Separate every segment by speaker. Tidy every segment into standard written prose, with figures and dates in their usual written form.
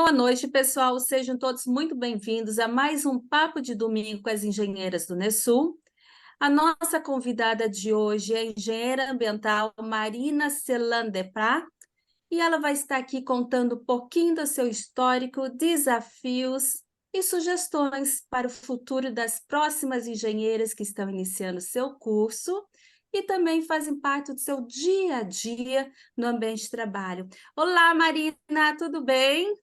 Speaker 1: Boa noite, pessoal. Sejam todos muito bem-vindos a mais um Papo de Domingo com as engenheiras do Nesul. A nossa convidada de hoje é a engenheira ambiental Marina Celandepá e ela vai estar aqui contando um pouquinho do seu histórico, desafios e sugestões para o futuro das próximas engenheiras que estão iniciando seu curso e também fazem parte do seu dia a dia no ambiente de trabalho. Olá, Marina, tudo bem?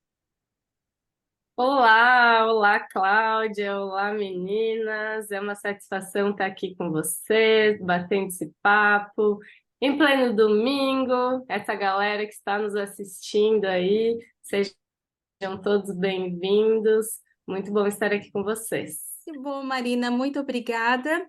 Speaker 2: Olá, olá Cláudia, olá meninas, é uma satisfação estar aqui com vocês, batendo esse papo, em pleno domingo, essa galera que está nos assistindo aí, sejam todos bem-vindos, muito bom estar aqui com vocês.
Speaker 1: Que bom, Marina, muito obrigada.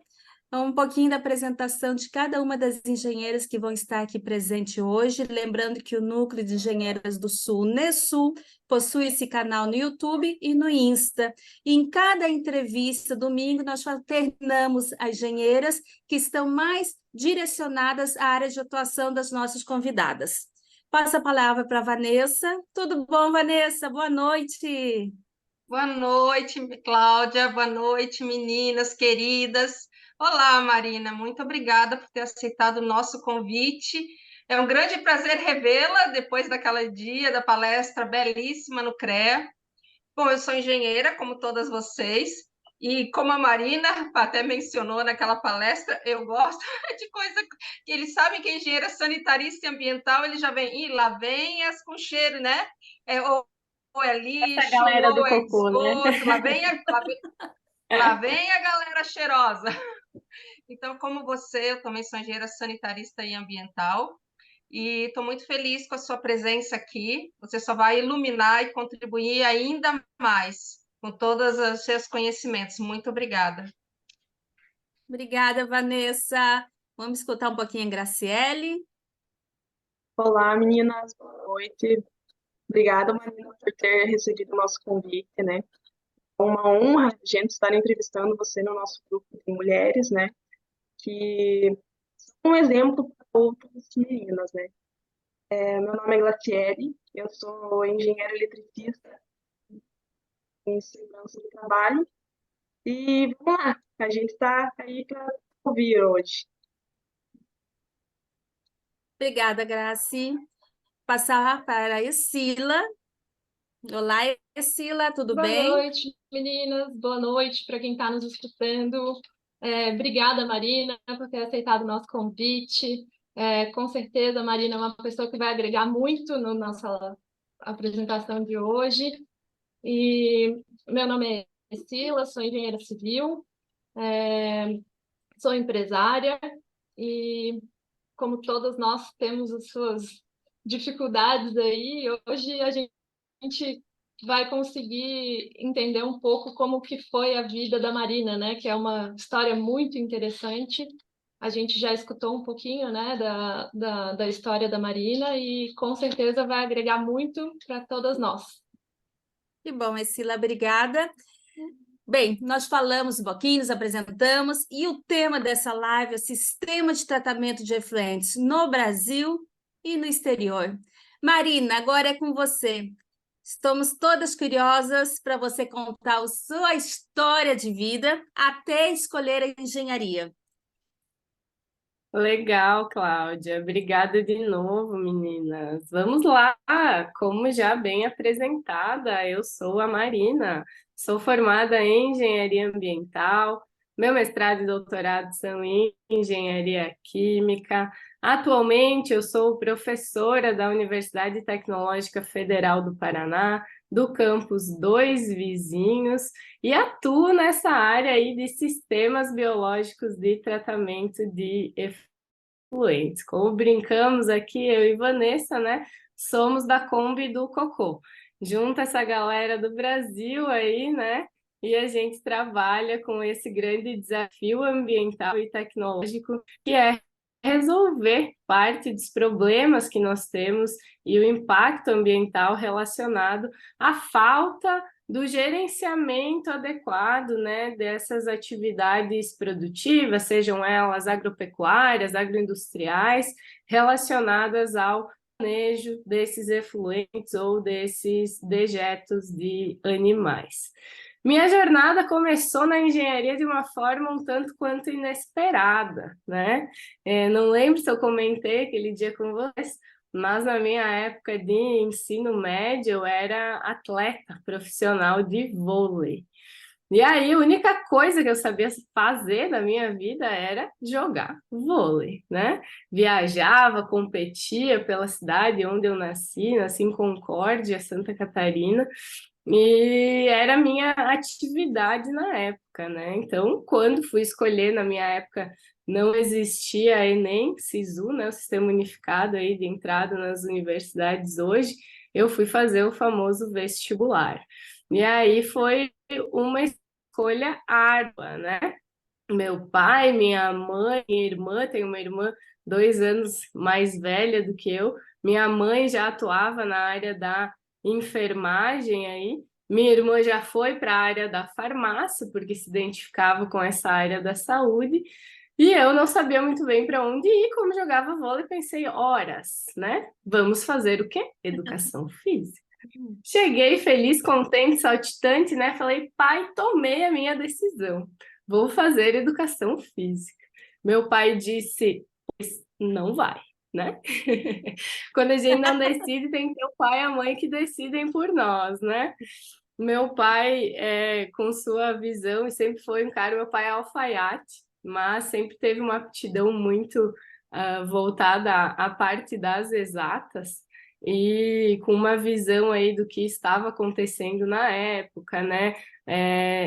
Speaker 1: Um pouquinho da apresentação de cada uma das engenheiras que vão estar aqui presente hoje. Lembrando que o Núcleo de Engenheiras do Sul, NESUL, possui esse canal no YouTube e no Insta. E em cada entrevista, domingo, nós alternamos as engenheiras que estão mais direcionadas à área de atuação das nossas convidadas. Passo a palavra para a Vanessa. Tudo bom, Vanessa? Boa noite.
Speaker 3: Boa noite, Cláudia. Boa noite, meninas queridas. Olá, Marina. Muito obrigada por ter aceitado o nosso convite. É um grande prazer revê-la depois daquele dia da palestra belíssima no CREA. Bom, eu sou engenheira, como todas vocês, e como a Marina até mencionou naquela palestra, eu gosto de coisa que eles sabem que é engenheira sanitarista e ambiental, ele já vem, e lá vem as com cheiro, né? Ou é
Speaker 2: Essa
Speaker 3: lixo,
Speaker 2: galera do
Speaker 3: ou é
Speaker 2: cocô, né?
Speaker 3: esgoto, lá vem a galera cheirosa. Então, como você, eu também sou engenheira sanitarista e ambiental, e estou muito feliz com a sua presença aqui. Você só vai iluminar e contribuir ainda mais com todos os seus conhecimentos. Muito obrigada.
Speaker 1: Obrigada, Vanessa. Vamos escutar um pouquinho a Graciele.
Speaker 4: Olá, meninas, boa noite. Obrigada, Marina, por ter recebido o nosso convite, né? É uma honra a gente estar entrevistando você no nosso grupo de mulheres, né? Que são um exemplo para outras meninas, né? Meu nome é Glaciele, eu sou engenheira eletricista em segurança do trabalho e vamos lá, a gente está aí para ouvir hoje.
Speaker 1: Obrigada, Graci. Passar para a Escila. Olá, Escila, tudo
Speaker 5: Boa
Speaker 1: bem?
Speaker 5: noite, meninas. Boa noite para quem está nos escutando. Obrigada, Marina, por ter aceitado o nosso convite. Com certeza, a Marina é uma pessoa que vai agregar muito na nossa apresentação de hoje. E meu nome é Sila, sou engenheira civil, sou empresária e, como todas nós, temos as suas dificuldades aí. Hoje a gente vai conseguir entender um pouco como que foi a vida da Marina, né? Que é uma história muito interessante. A gente já escutou um pouquinho, né, da história da Marina e com certeza vai agregar muito para todas nós.
Speaker 1: Que bom, Escila, obrigada. Bem, nós falamos um pouquinho, nos apresentamos, e o tema dessa live é o Sistema de Tratamento de Efluentes no Brasil e no exterior. Marina, agora é com você. Estamos todas curiosas para você contar a sua história de vida até escolher a engenharia.
Speaker 2: Legal, Cláudia. Obrigada de novo, meninas. Vamos lá. Como já bem apresentada, eu sou a Marina. Sou formada em engenharia ambiental. Meu mestrado e doutorado são em engenharia química. Atualmente, eu sou professora da Universidade Tecnológica Federal do Paraná, do campus Dois Vizinhos, e atuo nessa área aí de sistemas biológicos de tratamento de efluentes. Como brincamos aqui, eu e Vanessa, né? Somos da Kombi do Cocô. Junta essa galera do Brasil aí, né? E a gente trabalha com esse grande desafio ambiental e tecnológico, que é resolver parte dos problemas que nós temos e o impacto ambiental relacionado à falta do gerenciamento adequado, né, dessas atividades produtivas, sejam elas agropecuárias, agroindustriais, relacionadas ao manejo desses efluentes ou desses dejetos de animais. Minha jornada começou na engenharia de uma forma um tanto quanto inesperada, né? Não lembro se eu comentei aquele dia com vocês, mas na minha época de ensino médio eu era atleta profissional de vôlei. E aí, a única coisa que eu sabia fazer na minha vida era jogar vôlei, né? Viajava, competia pela cidade onde eu nasci em Concórdia, Santa Catarina, e era a minha atividade na época, né? Então, quando fui escolher, na minha época, não existia Enem, SISU, né? O Sistema Unificado aí de entrada nas universidades hoje, eu fui fazer o famoso vestibular. E aí foi uma escolha árdua, né? Meu pai, minha mãe, minha irmã, tenho uma irmã 2 anos mais velha do que eu. Minha mãe já atuava na área da enfermagem aí. Minha irmã já foi para a área da farmácia, porque se identificava com essa área da saúde. E eu não sabia muito bem para onde ir, como jogava vôlei, pensei, horas, né? Vamos fazer o quê? Educação física. Cheguei feliz, contente, saltitante, né? Falei, pai, tomei a minha decisão. Vou fazer educação física. Meu pai disse, não vai, né? Quando a gente não decide, tem que ter o pai e a mãe que decidem por nós, né? Meu pai, com sua visão, e sempre foi um cara, meu pai é alfaiate, mas sempre teve uma aptidão muito voltada à parte das exatas, e com uma visão aí do que estava acontecendo na época, né?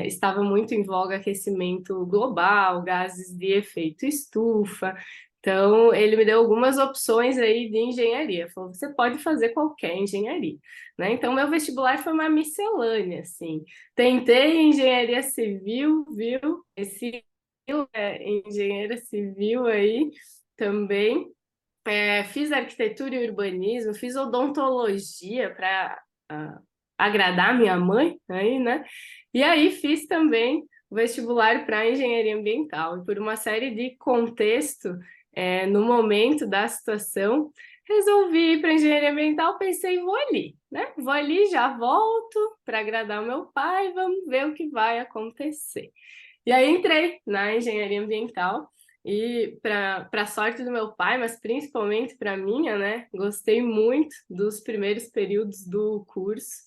Speaker 2: Estava muito em voga aquecimento global, gases de efeito estufa. Então, ele me deu algumas opções aí de engenharia. Falou, você pode fazer qualquer engenharia, né? Então, meu vestibular foi uma miscelânea, assim. Tentei engenharia civil, viu? Esse engenheira civil aí também. Fiz arquitetura e urbanismo, fiz odontologia para agradar minha mãe, aí, né? E aí fiz também o vestibular para engenharia ambiental. E por uma série de contexto, no momento da situação, resolvi ir para engenharia ambiental, pensei, vou ali, né? Vou ali, já volto para agradar o meu pai, vamos ver o que vai acontecer. E aí entrei na engenharia ambiental. E para sorte do meu pai, mas principalmente para minha, né? Gostei muito dos primeiros períodos do curso.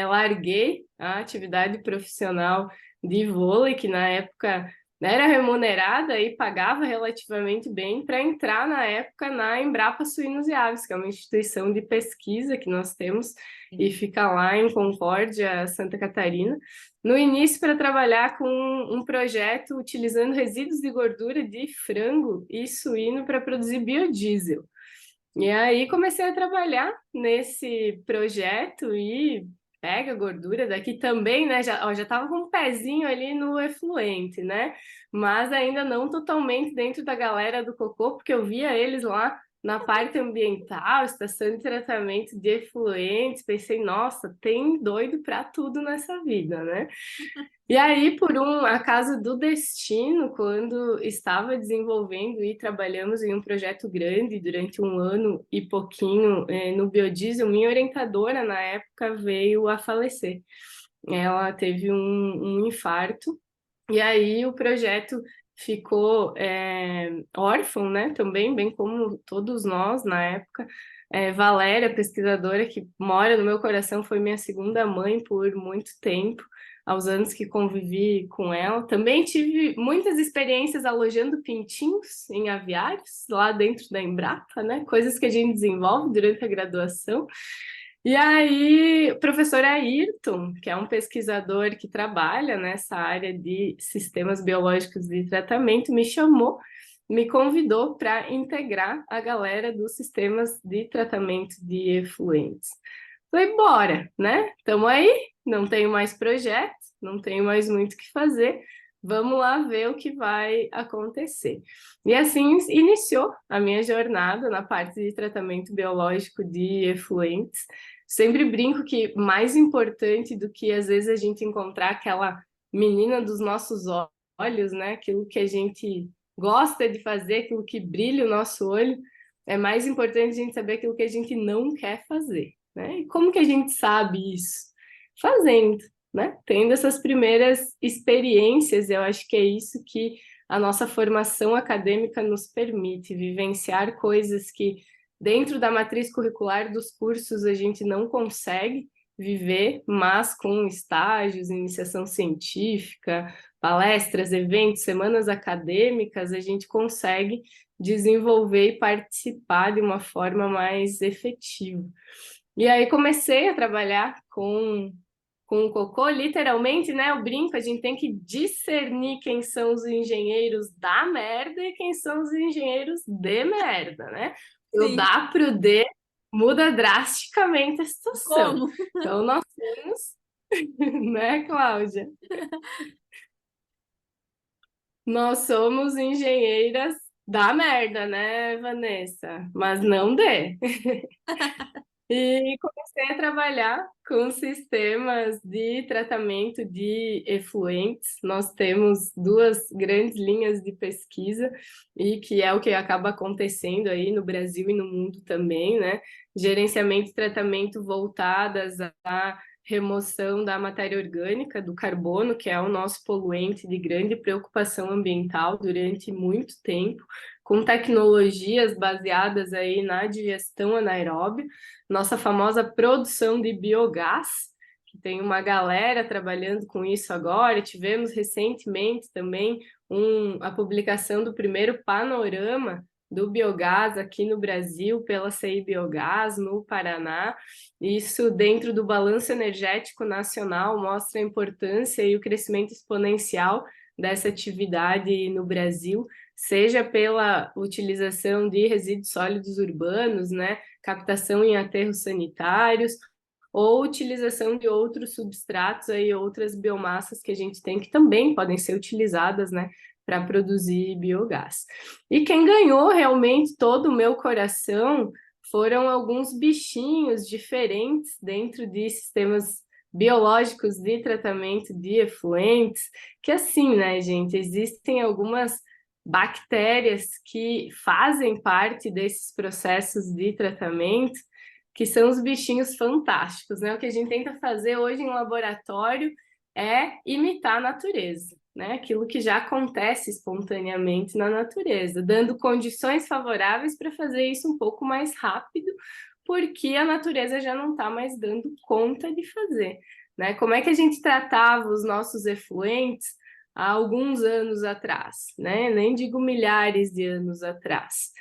Speaker 2: Larguei a atividade profissional de vôlei, que na época era remunerada e pagava relativamente bem, para entrar na época na Embrapa Suínos e Aves, que é uma instituição de pesquisa que nós temos e fica lá em Concórdia, Santa Catarina. No início, para trabalhar com um projeto utilizando resíduos de gordura de frango e suíno para produzir biodiesel. E aí comecei a trabalhar nesse projeto e pega a gordura daqui também, né? Já estava com um pezinho ali no efluente, né? Mas ainda não totalmente dentro da galera do cocô, porque eu via eles lá na parte ambiental, estação de tratamento de efluentes, pensei, nossa, tem doido para tudo nessa vida, né? E aí, por um acaso do destino, quando estava desenvolvendo e trabalhamos em um projeto grande durante 1 ano e pouquinho no biodiesel, minha orientadora na época veio a falecer. Ela teve um infarto, e aí o projeto ficou órfão, né? Também, bem como todos nós na época. Valéria, pesquisadora que mora no meu coração, foi minha segunda mãe por muito tempo, aos anos que convivi com ela. Também tive muitas experiências alojando pintinhos em aviários, lá dentro da Embrapa, né? Coisas que a gente desenvolve durante a graduação. E aí, o professor Ayrton, que é um pesquisador que trabalha nessa área de sistemas biológicos de tratamento, me chamou, me convidou para integrar a galera dos sistemas de tratamento de efluentes. Falei, bora, né? Estamos aí, não tenho mais projeto, não tenho mais muito o que fazer, vamos lá ver o que vai acontecer. E assim iniciou a minha jornada na parte de tratamento biológico de efluentes. Sempre brinco que mais importante do que às vezes a gente encontrar aquela menina dos nossos olhos, né? Aquilo que a gente gosta de fazer, aquilo que brilha o nosso olho, é mais importante a gente saber aquilo que a gente não quer fazer, né? E como que a gente sabe isso? Fazendo, né? Tendo essas primeiras experiências, eu acho que é isso que a nossa formação acadêmica nos permite, vivenciar coisas que dentro da matriz curricular dos cursos a gente não consegue viver, mas com estágios, iniciação científica, palestras, eventos, semanas acadêmicas, a gente consegue desenvolver e participar de uma forma mais efetiva. E aí comecei a trabalhar com o cocô, literalmente, né? Eu brinco, a gente tem que discernir quem são os engenheiros da merda e quem são os engenheiros de merda, né? O da pro D muda drasticamente a situação.
Speaker 1: Como?
Speaker 2: Então, nós temos, né, Cláudia? Nós somos engenheiras da merda, né, Vanessa? Mas não de. E comecei a trabalhar com sistemas de tratamento de efluentes. Nós temos duas grandes linhas de pesquisa, e que é o que acaba acontecendo aí no Brasil e no mundo também, né? Gerenciamento e tratamento voltadas à remoção da matéria orgânica, do carbono, que é o nosso poluente de grande preocupação ambiental durante muito tempo, com tecnologias baseadas aí na digestão anaeróbia, nossa famosa produção de biogás, que tem uma galera trabalhando com isso agora. Tivemos recentemente também a publicação do primeiro panorama do biogás aqui no Brasil pela CI Biogás, no Paraná. Isso, dentro do Balanço Energético Nacional, mostra a importância e o crescimento exponencial dessa atividade no Brasil, seja pela utilização de resíduos sólidos urbanos, né, captação em aterros sanitários, ou utilização de outros substratos aí, outras biomassas que a gente tem que também podem ser utilizadas, né, para produzir biogás. E quem ganhou realmente todo o meu coração foram alguns bichinhos diferentes dentro de sistemas biológicos de tratamento de efluentes, que assim, né, gente, existem algumas bactérias que fazem parte desses processos de tratamento, que são os bichinhos fantásticos, né? O que a gente tenta fazer hoje em laboratório é imitar a natureza, né? Aquilo que já acontece espontaneamente na natureza, dando condições favoráveis para fazer isso um pouco mais rápido, porque a natureza já não está mais dando conta de fazer, né? Como é que a gente tratava os nossos efluentes há alguns anos atrás, né? Nem digo milhares de anos atrás,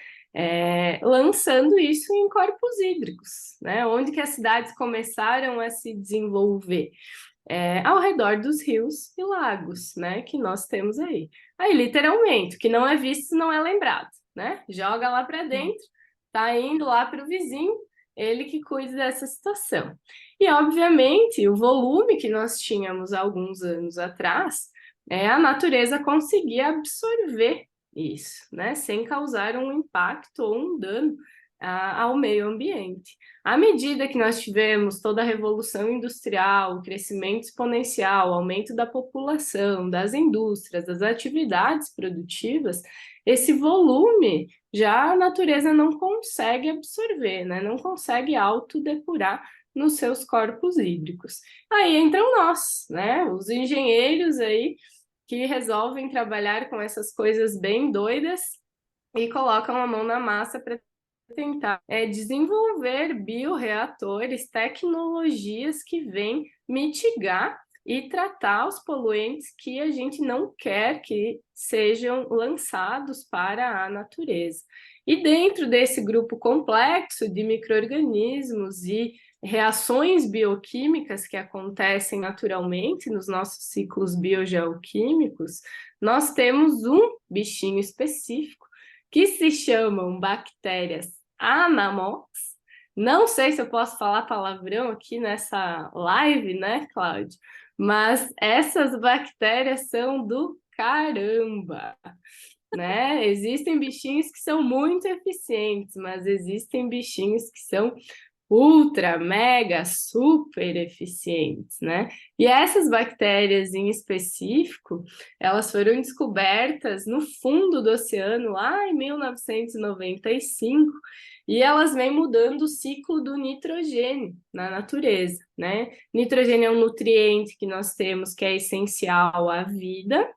Speaker 2: lançando isso em corpos hídricos, né? Onde que as cidades começaram a se desenvolver? Ao redor dos rios e lagos, né? Que nós temos aí. Aí, literalmente, o que não é visto não é lembrado, né? Joga lá para dentro, tá indo lá para o vizinho, ele que cuida dessa situação. E, obviamente, o volume que nós tínhamos há alguns anos atrás, a natureza conseguia absorver isso, né? Sem causar um impacto ou um dano ao meio ambiente. À medida que nós tivemos toda a revolução industrial, o crescimento exponencial, o aumento da população, das indústrias, das atividades produtivas, esse volume já a natureza não consegue absorver, né? Não consegue autodepurar nos seus corpos hídricos. Aí entram nós, né? Os engenheiros aí que resolvem trabalhar com essas coisas bem doidas e colocam a mão na massa para tentar desenvolver bioreatores, tecnologias que vêm mitigar e tratar os poluentes que a gente não quer que sejam lançados para a natureza. E dentro desse grupo complexo de micro-organismos e reações bioquímicas que acontecem naturalmente nos nossos ciclos biogeoquímicos, nós temos um bichinho específico que se chamam bactérias anamox. Não sei se eu posso falar palavrão aqui nessa live, né, Cláudio? Mas essas bactérias são do caramba, né? Existem bichinhos que são muito eficientes, mas existem bichinhos que são ultra, mega, super eficientes, né? E essas bactérias em específico, elas foram descobertas no fundo do oceano lá em 1995, e elas vêm mudando o ciclo do nitrogênio na natureza, né? Nitrogênio é um nutriente que nós temos que é essencial à vida,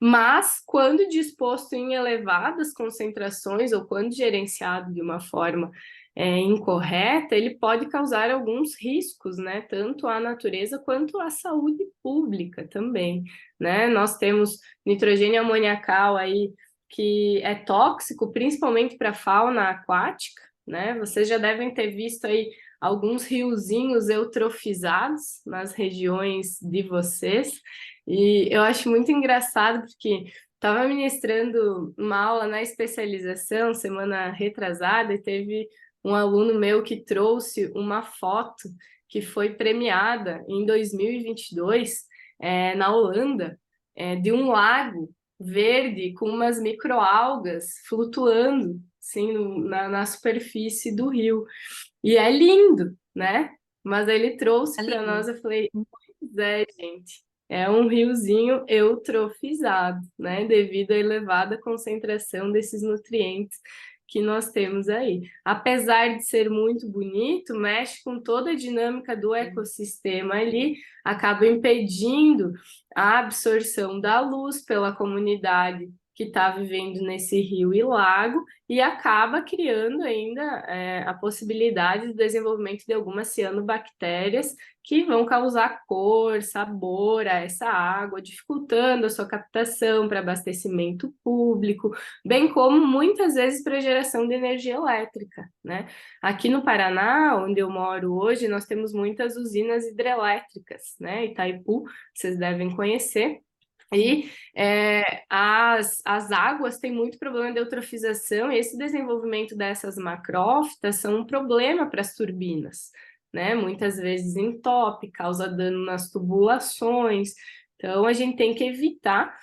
Speaker 2: mas quando disposto em elevadas concentrações ou quando gerenciado de uma forma incorreta, ele pode causar alguns riscos, né, tanto à natureza quanto à saúde pública também, né? Nós temos nitrogênio amoniacal aí que é tóxico, principalmente para a fauna aquática, né? Vocês já devem ter visto aí alguns riozinhos eutrofizados nas regiões de vocês, e eu acho muito engraçado porque estava ministrando uma aula na especialização semana retrasada e teve um aluno meu que trouxe uma foto que foi premiada em 2022 na Holanda, de um lago verde com umas microalgas flutuando assim, na superfície do rio. E é lindo, né? Mas ele trouxe para nós, eu falei, pois é, gente, é um riozinho eutrofizado, né? Devido à elevada concentração desses nutrientes que nós temos aí. Apesar de ser muito bonito, mexe com toda a dinâmica do ecossistema ali, acaba impedindo a absorção da luz pela comunidade que está vivendo nesse rio e lago, e acaba criando ainda a possibilidade do desenvolvimento de algumas cianobactérias que vão causar cor, sabor a essa água, dificultando a sua captação para abastecimento público, bem como muitas vezes para geração de energia elétrica, né? Aqui no Paraná, onde eu moro hoje, nós temos muitas usinas hidrelétricas, né? Itaipu, vocês devem conhecer. E as águas têm muito problema de eutrofização, e esse desenvolvimento dessas macrófitas são um problema para as turbinas, né? Muitas vezes entope, causa dano nas tubulações, então a gente tem que evitar.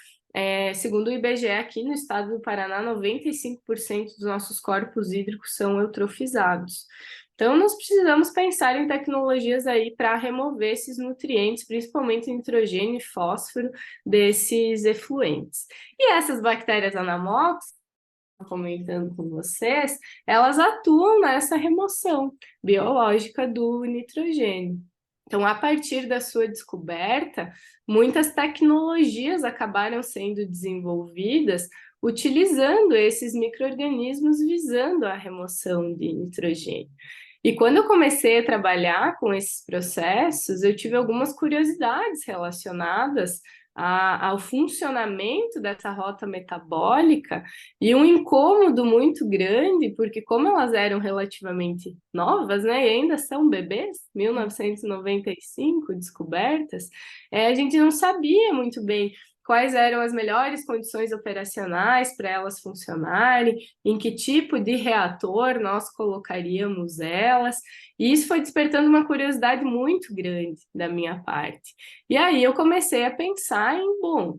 Speaker 2: Segundo o IBGE, aqui no estado do Paraná, 95% dos nossos corpos hídricos são eutrofizados. Então, nós precisamos pensar em tecnologias aí para remover esses nutrientes, principalmente nitrogênio e fósforo, desses efluentes. E essas bactérias anamóxicas, comentando com vocês, elas atuam nessa remoção biológica do nitrogênio. Então, a partir da sua descoberta, muitas tecnologias acabaram sendo desenvolvidas utilizando esses micro-organismos visando a remoção de nitrogênio. E quando eu comecei a trabalhar com esses processos, eu tive algumas curiosidades relacionadas ao funcionamento dessa rota metabólica e um incômodo muito grande, porque como elas eram relativamente novas, né, e ainda são bebês, 1995 descobertas, a gente não sabia muito bem quais eram as melhores condições operacionais para elas funcionarem, em que tipo de reator nós colocaríamos elas, e isso foi despertando uma curiosidade muito grande da minha parte. E aí eu comecei a pensar bom,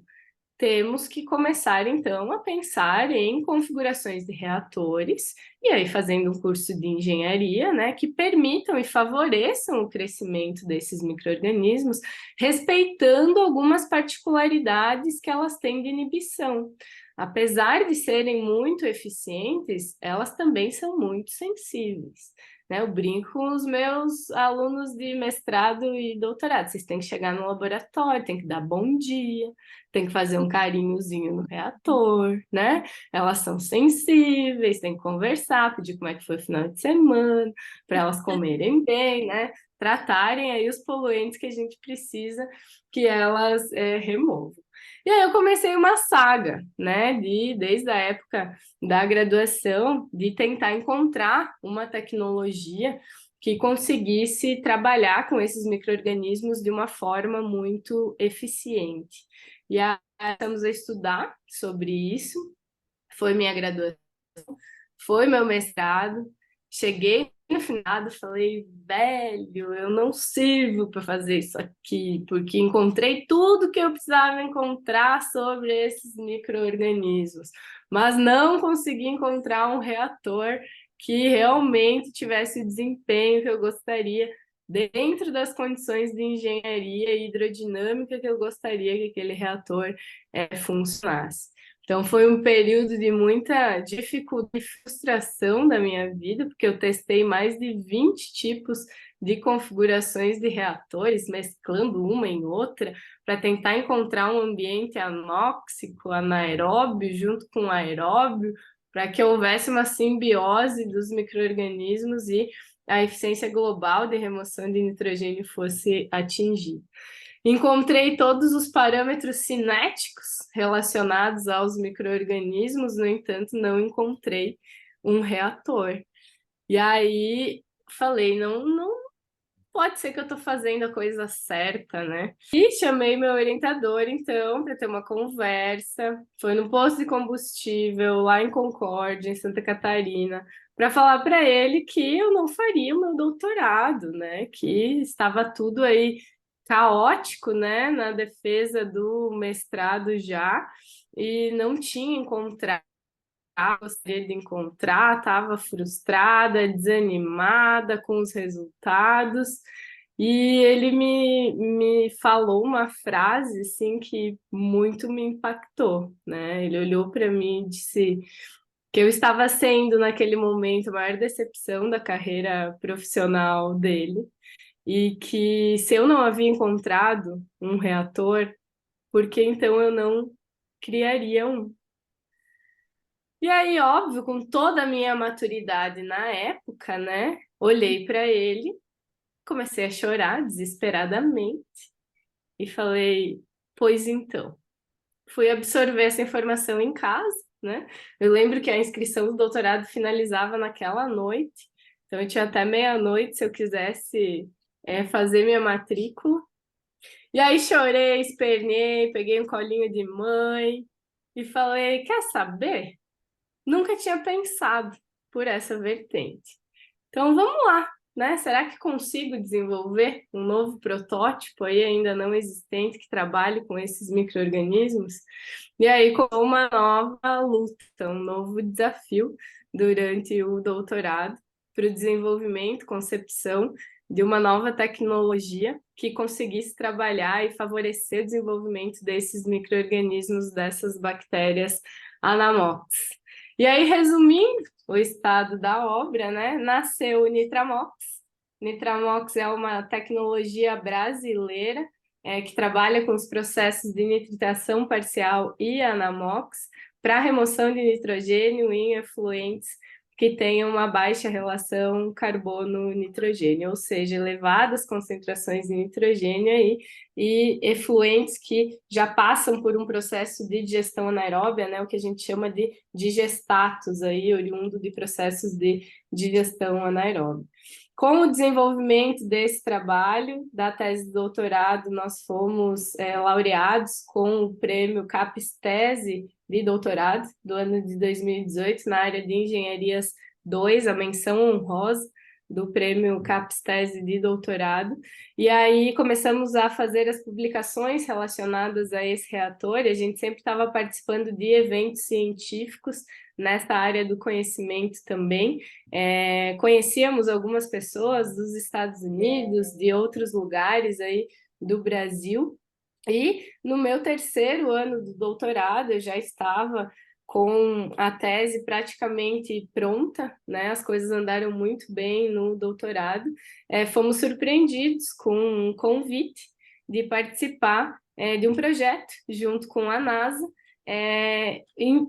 Speaker 2: temos que começar, então, a pensar em configurações de reatores, e aí fazendo um curso de engenharia, né, que permitam e favoreçam o crescimento desses micro-organismos, respeitando algumas particularidades que elas têm de inibição. Apesar de serem muito eficientes, elas também são muito sensíveis. Eu brinco com os meus alunos de mestrado e doutorado. Vocês têm que chegar no laboratório, tem que dar bom dia, tem que fazer um carinhozinho no reator, né? Elas são sensíveis, tem que conversar, pedir como é que foi o final de semana, para elas comerem bem, né? Tratarem aí os poluentes que a gente precisa que elas removam. E aí eu comecei uma saga, né, desde a época da graduação, de tentar encontrar uma tecnologia que conseguisse trabalhar com esses micro-organismos de uma forma muito eficiente. E aí começamos a estudar sobre isso, foi minha graduação, foi meu mestrado, cheguei no final, falei, velho, eu não sirvo para fazer isso aqui, porque encontrei tudo que eu precisava encontrar sobre esses micro-organismos, mas não consegui encontrar um reator que realmente tivesse o desempenho que eu gostaria, dentro das condições de engenharia hidrodinâmica que eu gostaria que aquele reator funcionasse. Então, foi um período de muita dificuldade e frustração da minha vida, porque eu testei mais de 20 tipos de configurações de reatores, mesclando uma em outra, para tentar encontrar um ambiente anóxico, anaeróbio, junto com aeróbio, para que houvesse uma simbiose dos micro-organismos e a eficiência global de remoção de nitrogênio fosse atingida. Encontrei todos os parâmetros cinéticos relacionados aos micro-organismos, no entanto, não encontrei um reator. E aí falei, não pode ser que eu estou fazendo a coisa certa, né? E chamei meu orientador, então, para ter uma conversa. Foi no posto de combustível, lá em Concórdia, em Santa Catarina, para falar para ele que eu não faria o meu doutorado, né? Que estava tudo aí caótico, né? Na defesa do mestrado já, e não tinha encontrado, gostaria de encontrar, estava frustrada, desanimada com os resultados, e ele me falou uma frase assim que muito me impactou, né? Ele olhou para mim e disse que eu estava sendo, naquele momento, a maior decepção da carreira profissional dele, e que se eu não havia encontrado um reator, por que então eu não criaria um? E aí, óbvio, com toda a minha maturidade na época, né? Olhei para ele, comecei a chorar desesperadamente e falei: pois então. Fui absorver essa informação em casa, né? Eu lembro que a inscrição do doutorado finalizava naquela noite, então eu tinha até meia-noite se eu quisesse fazer minha matrícula. E aí chorei, espernei, peguei um colinho de mãe e falei: quer saber? Nunca tinha pensado por essa vertente. Então vamos lá, né? Será que consigo desenvolver um novo protótipo aí ainda não existente que trabalhe com esses micro-organismos? E aí com uma nova luta, um novo desafio durante o doutorado para o desenvolvimento, concepção de uma nova tecnologia que conseguisse trabalhar e favorecer o desenvolvimento desses micro-organismos, dessas bactérias Anamox. E aí, resumindo o estado da obra, né? Nasceu o Nitramox. Nitramox é uma tecnologia brasileira que trabalha com os processos de nitritação parcial e Anamox para remoção de nitrogênio em efluentes que tenham uma baixa relação carbono-nitrogênio, ou seja, elevadas concentrações de nitrogênio aí, e efluentes que já passam por um processo de digestão anaeróbia, né, o que a gente chama de digestatos, aí, oriundo de processos de digestão anaeróbia. Com o desenvolvimento desse trabalho, da tese de doutorado, nós fomos laureados com o prêmio CAPES-Tese de doutorado do ano de 2018 na área de Engenharias 2, a menção honrosa do prêmio CAPES-Tese de doutorado. E aí começamos a fazer as publicações relacionadas a esse reator, e a gente sempre estava participando de eventos científicos nessa área do conhecimento também. Conhecíamos algumas pessoas dos Estados Unidos, de outros lugares aí do Brasil, e no meu terceiro ano do doutorado eu já estava com a tese praticamente pronta, né? As coisas andaram muito bem no doutorado. Fomos surpreendidos com um convite de participar de um projeto junto com a NASA,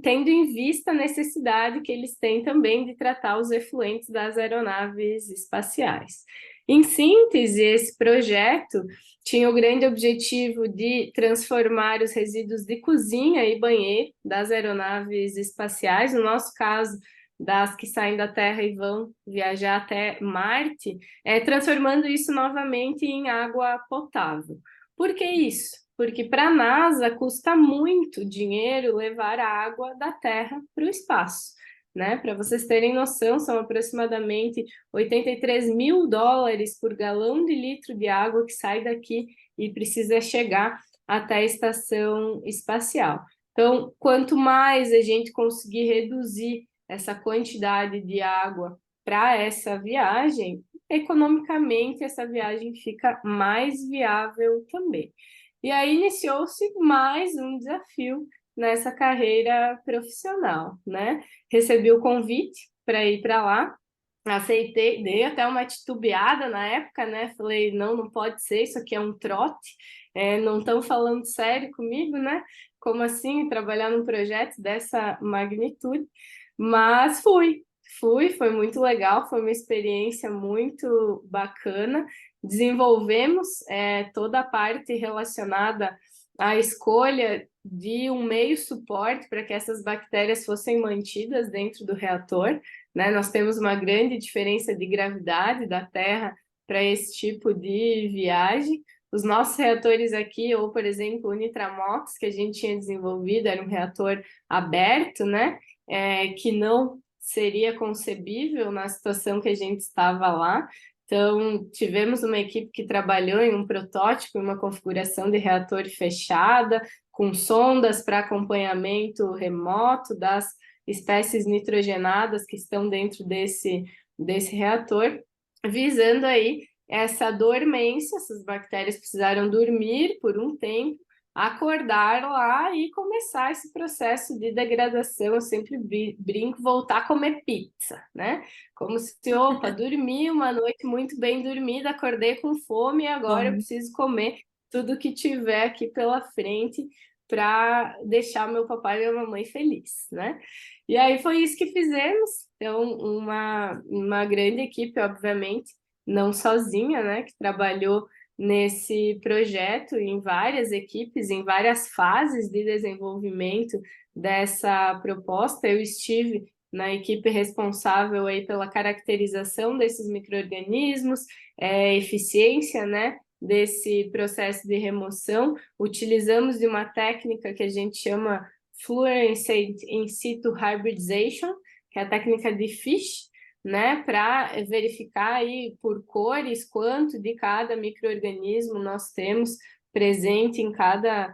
Speaker 2: tendo em vista a necessidade que eles têm também de tratar os efluentes das aeronaves espaciais. Em síntese, esse projeto tinha o grande objetivo de transformar os resíduos de cozinha e banheiro das aeronaves espaciais, no nosso caso, das que saem da Terra e vão viajar até Marte, transformando isso novamente em água potável. Por que isso? Porque para a NASA custa muito dinheiro levar a água da Terra para o espaço, né? Para vocês terem noção, são aproximadamente $83 mil por galão de litro de água que sai daqui e precisa chegar até a estação espacial. Então, quanto mais a gente conseguir reduzir essa quantidade de água para essa viagem, economicamente essa viagem fica mais viável também. E aí iniciou-se mais um desafio nessa carreira profissional, né? Recebi o convite para ir para lá, aceitei, dei até uma titubeada na época, né? Falei, não, não pode ser, isso aqui é um trote, não estão falando sério comigo, né? Como assim trabalhar num projeto dessa magnitude? Mas foi muito legal, foi uma experiência muito bacana. Desenvolvemos toda a parte relacionada à escolha de um meio suporte para que essas bactérias fossem mantidas dentro do reator, né? Nós temos uma grande diferença de gravidade da Terra para esse tipo de viagem. Os nossos reatores aqui, ou por exemplo, o Nitramox, que a gente tinha desenvolvido, era um reator aberto, né? Que não seria concebível na situação que a gente estava lá. Então, tivemos uma equipe que trabalhou em um protótipo, em uma configuração de reator fechada, com sondas para acompanhamento remoto das espécies nitrogenadas que estão dentro desse reator, visando aí essa dormência. Essas bactérias precisaram dormir por um tempo, acordar lá e começar esse processo de degradação. Eu sempre brinco, voltar a comer pizza, né? Como se, opa, dormi uma noite muito bem dormida, acordei com fome e agora eu preciso comer tudo que tiver aqui pela frente para deixar meu papai e minha mamãe felizes, né? E aí foi isso que fizemos. Então, uma grande equipe, obviamente, não sozinha, né? Que trabalhou nesse projeto em várias equipes, em várias fases de desenvolvimento dessa proposta. Eu estive na equipe responsável aí pela caracterização desses micro-organismos, eficiência, né, desse processo de remoção. Utilizamos de uma técnica que a gente chama Fluorescent In Situ Hybridization, que é a técnica de Fish, né, para verificar aí por cores quanto de cada micro-organismo nós temos presente em cada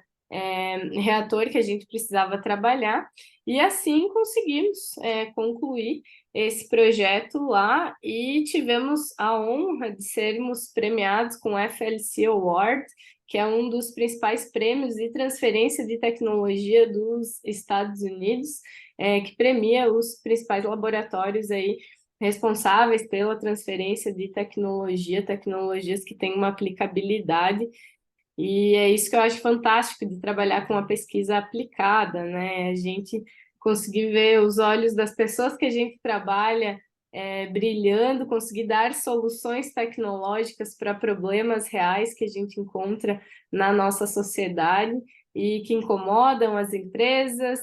Speaker 2: reator que a gente precisava trabalhar, e assim conseguimos concluir esse projeto lá e tivemos a honra de sermos premiados com o FLC Award, que é um dos principais prêmios de transferência de tecnologia dos Estados Unidos, que premia os principais laboratórios aí responsáveis pela transferência de tecnologia, tecnologias que têm uma aplicabilidade, e é isso que eu acho fantástico de trabalhar com a pesquisa aplicada, né? A gente conseguir ver os olhos das pessoas que a gente trabalha brilhando, conseguir dar soluções tecnológicas para problemas reais que a gente encontra na nossa sociedade e que incomodam as empresas.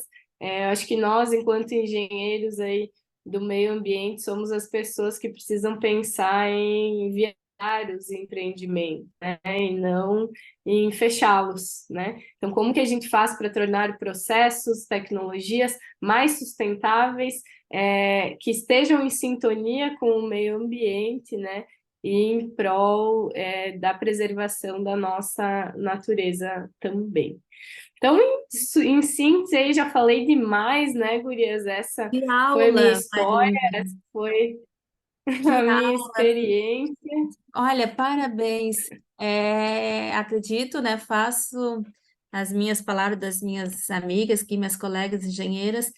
Speaker 2: Acho que nós, enquanto engenheiros aí do meio ambiente, somos as pessoas que precisam pensar em viabilizar os empreendimentos, né? E não em fechá-los, né? Então, como que a gente faz para tornar processos, tecnologias mais sustentáveis, que estejam em sintonia com o meio ambiente, né? E em prol da preservação da nossa natureza também. Então, em síntese, aí já falei demais, né, gurias? Essa
Speaker 1: Que
Speaker 2: foi a minha
Speaker 1: aula,
Speaker 2: história,
Speaker 1: Marina,
Speaker 2: essa foi
Speaker 1: que
Speaker 2: a minha
Speaker 1: aula.
Speaker 2: experiência.
Speaker 1: Olha, parabéns. Acredito, né? Faço as minhas palavras das minhas amigas, que minhas colegas engenheiras,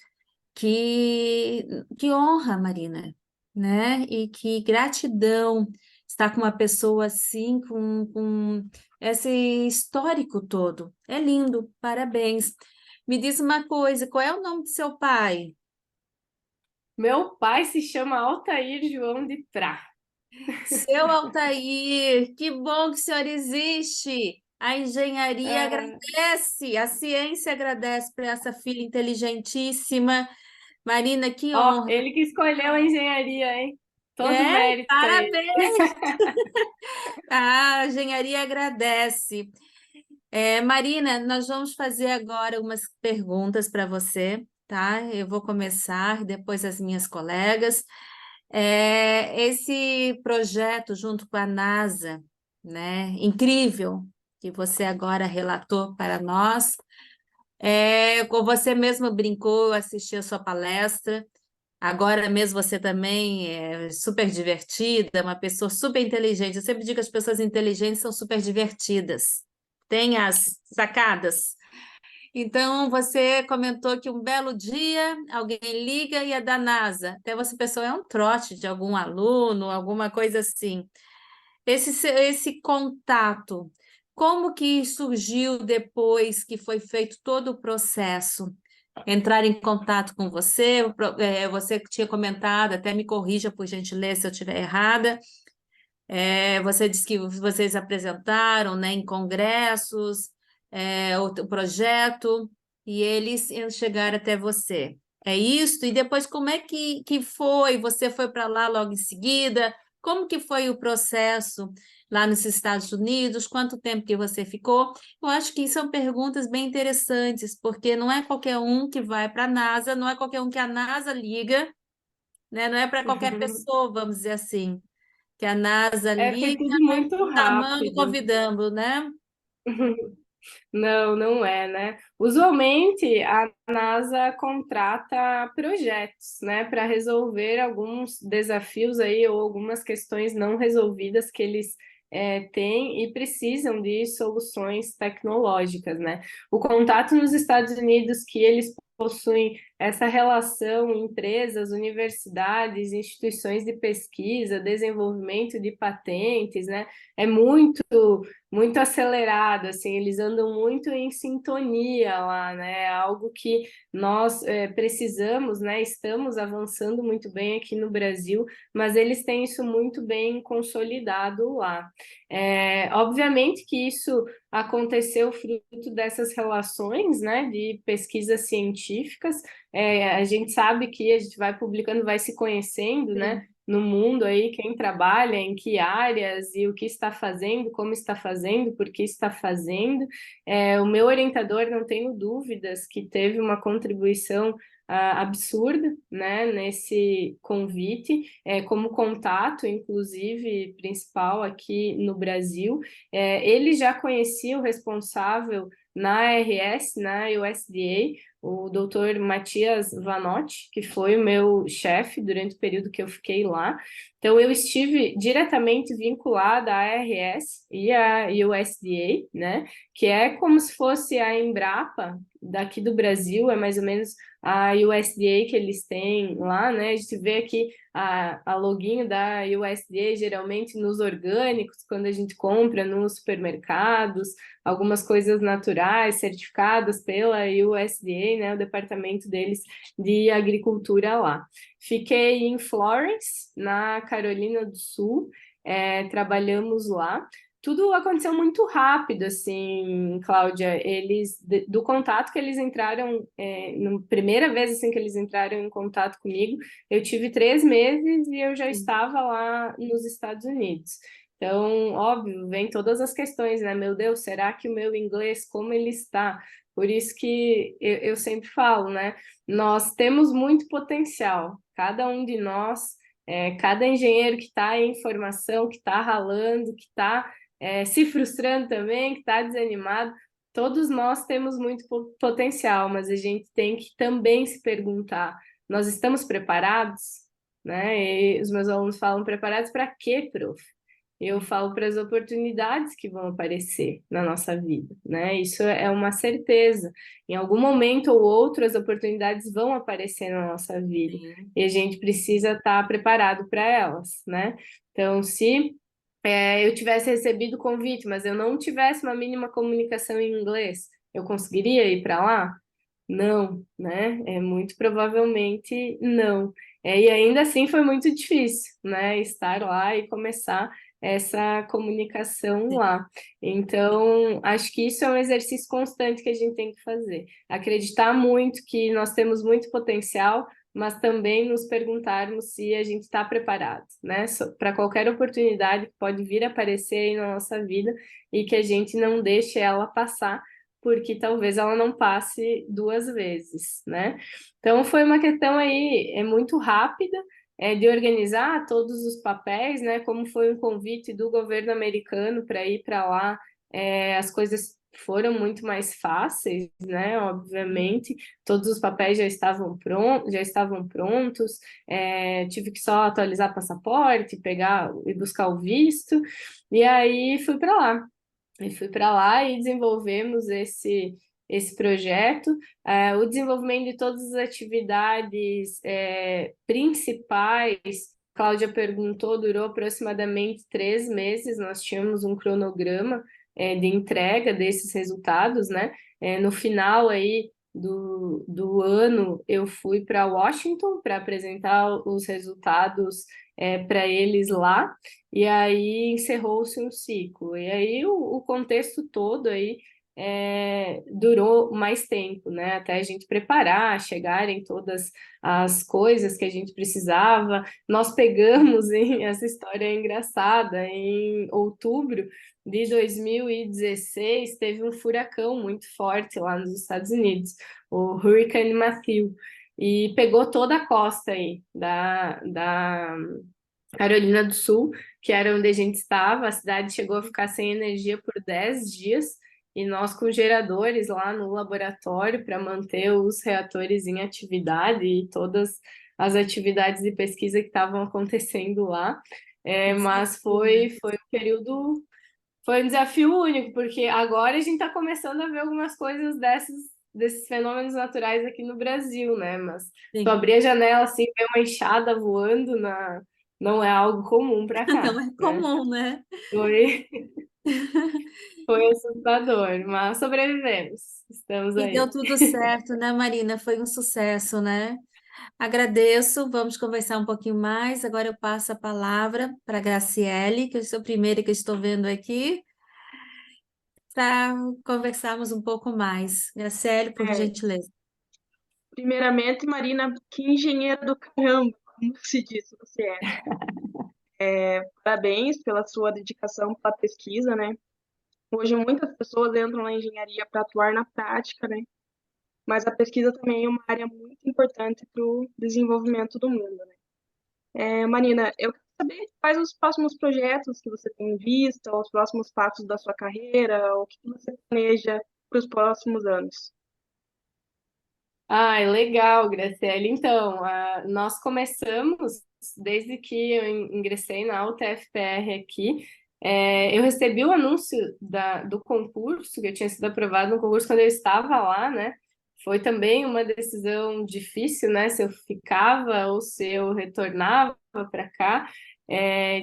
Speaker 1: que, que honra, Marina, né? E que gratidão estar com uma pessoa assim, com esse histórico todo. É lindo, parabéns. Me diz uma coisa, qual é o nome do seu pai?
Speaker 2: Meu pai se chama Altair João de Prá.
Speaker 1: Seu Altair, que bom que o senhor existe. A engenharia agradece, a ciência agradece por essa filha inteligentíssima. Marina, que
Speaker 2: Ó,
Speaker 1: honra.
Speaker 2: ele que escolheu a engenharia, hein? Todo mérito para ele.
Speaker 1: Parabéns. A engenharia agradece. Marina, nós vamos fazer agora umas perguntas para você, tá? Eu vou começar, depois as minhas colegas. Esse projeto junto com a NASA, né? Incrível, que você agora relatou para nós. Como você mesmo brincou, eu assisti a sua palestra. Agora mesmo você também é super divertida, uma pessoa super inteligente. Eu sempre digo que as pessoas inteligentes são super divertidas. Tem as sacadas. Então, você comentou que um belo dia alguém liga e é da NASA. Até você pensou, é um trote de algum aluno, alguma coisa assim. Esse contato, como que surgiu depois que foi feito todo o processo? Entrar em contato com você, você que tinha comentado, até me corrija por gentileza se eu estiver errada. Você disse que vocês apresentaram, né, em congressos, o projeto e eles chegaram até você. É isso? E depois, como é que foi? Você foi para lá logo em seguida? Como que foi o processo lá nos Estados Unidos? Quanto tempo que você ficou? Eu acho que são perguntas bem interessantes, porque não é qualquer um que vai para a NASA, não é qualquer um que a NASA liga, né? Não é para qualquer pessoa, vamos dizer assim, que a NASA
Speaker 2: Foi
Speaker 1: liga
Speaker 2: tudo muito
Speaker 1: chamando,
Speaker 2: rápido.
Speaker 1: convidando, né?
Speaker 2: Não, não é, né? Usualmente a NASA contrata projetos, né, para resolver alguns desafios aí ou algumas questões não resolvidas que eles têm e precisam de soluções tecnológicas, né? O contato nos Estados Unidos que eles possuem essa relação empresas, universidades, instituições de pesquisa, desenvolvimento de patentes, né? É muito acelerado, assim, eles andam muito em sintonia lá, né? Algo que nós precisamos, né? Estamos avançando muito bem aqui no Brasil, mas eles têm isso muito bem consolidado lá. Obviamente que isso aconteceu fruto dessas relações, né? De pesquisas científicas. A gente sabe que a gente vai publicando, vai se conhecendo, né? No mundo aí, quem trabalha, em que áreas e o que está fazendo, como está fazendo, por que está fazendo. O meu orientador, não tenho dúvidas, que teve uma contribuição absurda, né, nesse convite, como contato, inclusive, principal aqui no Brasil. Ele já conhecia o responsável na ARS, na USDA, o doutor Matias Vanotti, que foi o meu chefe durante o período que eu fiquei lá. Então, eu estive diretamente vinculada à ARS e à USDA, né? Que é como se fosse a Embrapa daqui do Brasil, é mais ou menos a USDA que eles têm lá, né? A gente vê aqui a loginho da USDA geralmente nos orgânicos, quando a gente compra nos supermercados, algumas coisas naturais certificadas pela USDA, né, o departamento deles de agricultura lá. Fiquei em Florence, na Carolina do Sul, trabalhamos lá. Tudo aconteceu muito rápido, assim, Cláudia. Do contato que eles entraram, na primeira vez assim que eles entraram em contato comigo, eu tive 3 meses e eu já estava lá nos Estados Unidos. Então, óbvio, vem todas as questões, né? Meu Deus, será que o meu inglês, como ele está? Por isso que eu sempre falo, né? Nós temos muito potencial, cada um de nós, cada engenheiro que está em formação, que está ralando, que está se frustrando também, que está desanimado, todos nós temos muito potencial, mas a gente tem que também se perguntar: nós estamos preparados? Né? E os meus alunos falam: preparados para quê, prof? Eu falo para as oportunidades que vão aparecer na nossa vida, né? Isso é uma certeza. Em algum momento ou outro, as oportunidades vão aparecer na nossa vida e a gente precisa estar preparado para elas, né? Então, se eu tivesse recebido o convite, mas eu não tivesse uma mínima comunicação em inglês, eu conseguiria ir para lá? Não, né? Muito provavelmente não. E ainda assim foi muito difícil, né? Estar lá e começar essa comunicação lá. Então, acho que isso é um exercício constante que a gente tem que fazer. Acreditar muito que nós temos muito potencial, mas também nos perguntarmos se a gente está preparado, né? Para qualquer oportunidade que pode vir a aparecer aí na nossa vida e que a gente não deixe ela passar, porque talvez ela não passe 2 vezes, né? Então foi uma questão aí muito rápida, de organizar todos os papéis, né? Como foi um convite do governo americano para ir para lá, as coisas foram muito mais fáceis, né? Obviamente, todos os papéis já estavam prontos, tive que só atualizar passaporte, pegar e buscar o visto, e aí fui para lá. E fui para lá e desenvolvemos esse projeto. O desenvolvimento de todas as atividades principais, Cláudia perguntou, durou aproximadamente 3 meses. Nós tínhamos um cronograma de entrega desses resultados, né? No final aí do ano, eu fui para Washington para apresentar os resultados para eles lá, e aí encerrou-se um ciclo. E aí o contexto todo aí durou mais tempo, né? Até a gente preparar, chegarem todas as coisas que a gente precisava. Nós pegamos, hein, essa história é engraçada, em outubro de 2016, teve um furacão muito forte lá nos Estados Unidos, o Hurricane Matthew, e pegou toda a costa aí da Carolina do Sul, que era onde a gente estava. A cidade chegou a ficar sem energia por 10 dias, e nós com geradores lá no laboratório para manter os reatores em atividade e todas as atividades de pesquisa que estavam acontecendo lá. Mas foi um período, foi um desafio único, porque agora a gente está começando a ver algumas coisas desses fenômenos naturais aqui no Brasil, né? Mas tu abrir a janela assim, ver uma enxada voando não é algo comum para cá.
Speaker 1: Não é
Speaker 2: né?
Speaker 1: comum, né?
Speaker 2: Foi assustador, mas sobrevivemos. Estamos
Speaker 1: E
Speaker 2: aí.
Speaker 1: deu tudo certo, né, Marina? Foi um sucesso, né? Agradeço. Vamos conversar um pouquinho mais. Agora eu passo a palavra para a Graciele, que eu sou a primeira que eu estou vendo aqui, para conversarmos um pouco mais. Graciele, por gentileza.
Speaker 4: Primeiramente, Marina, que engenheira do caramba, como se diz, você é. Parabéns pela sua dedicação para a pesquisa, né? Hoje muitas pessoas entram na engenharia para atuar na prática, né? Mas a pesquisa também é uma área muito importante para o desenvolvimento do mundo, né? Marina, eu quero saber quais os próximos projetos que você tem em vista, os próximos passos da sua carreira, o que você planeja para os próximos anos.
Speaker 2: Ah, legal, Graciele. Então, nós começamos, desde que eu ingressei na UTFPR aqui, eu recebi o anúncio do concurso, que eu tinha sido aprovado no concurso quando eu estava lá, né? Foi também uma decisão difícil, né? Se eu ficava ou se eu retornava para cá.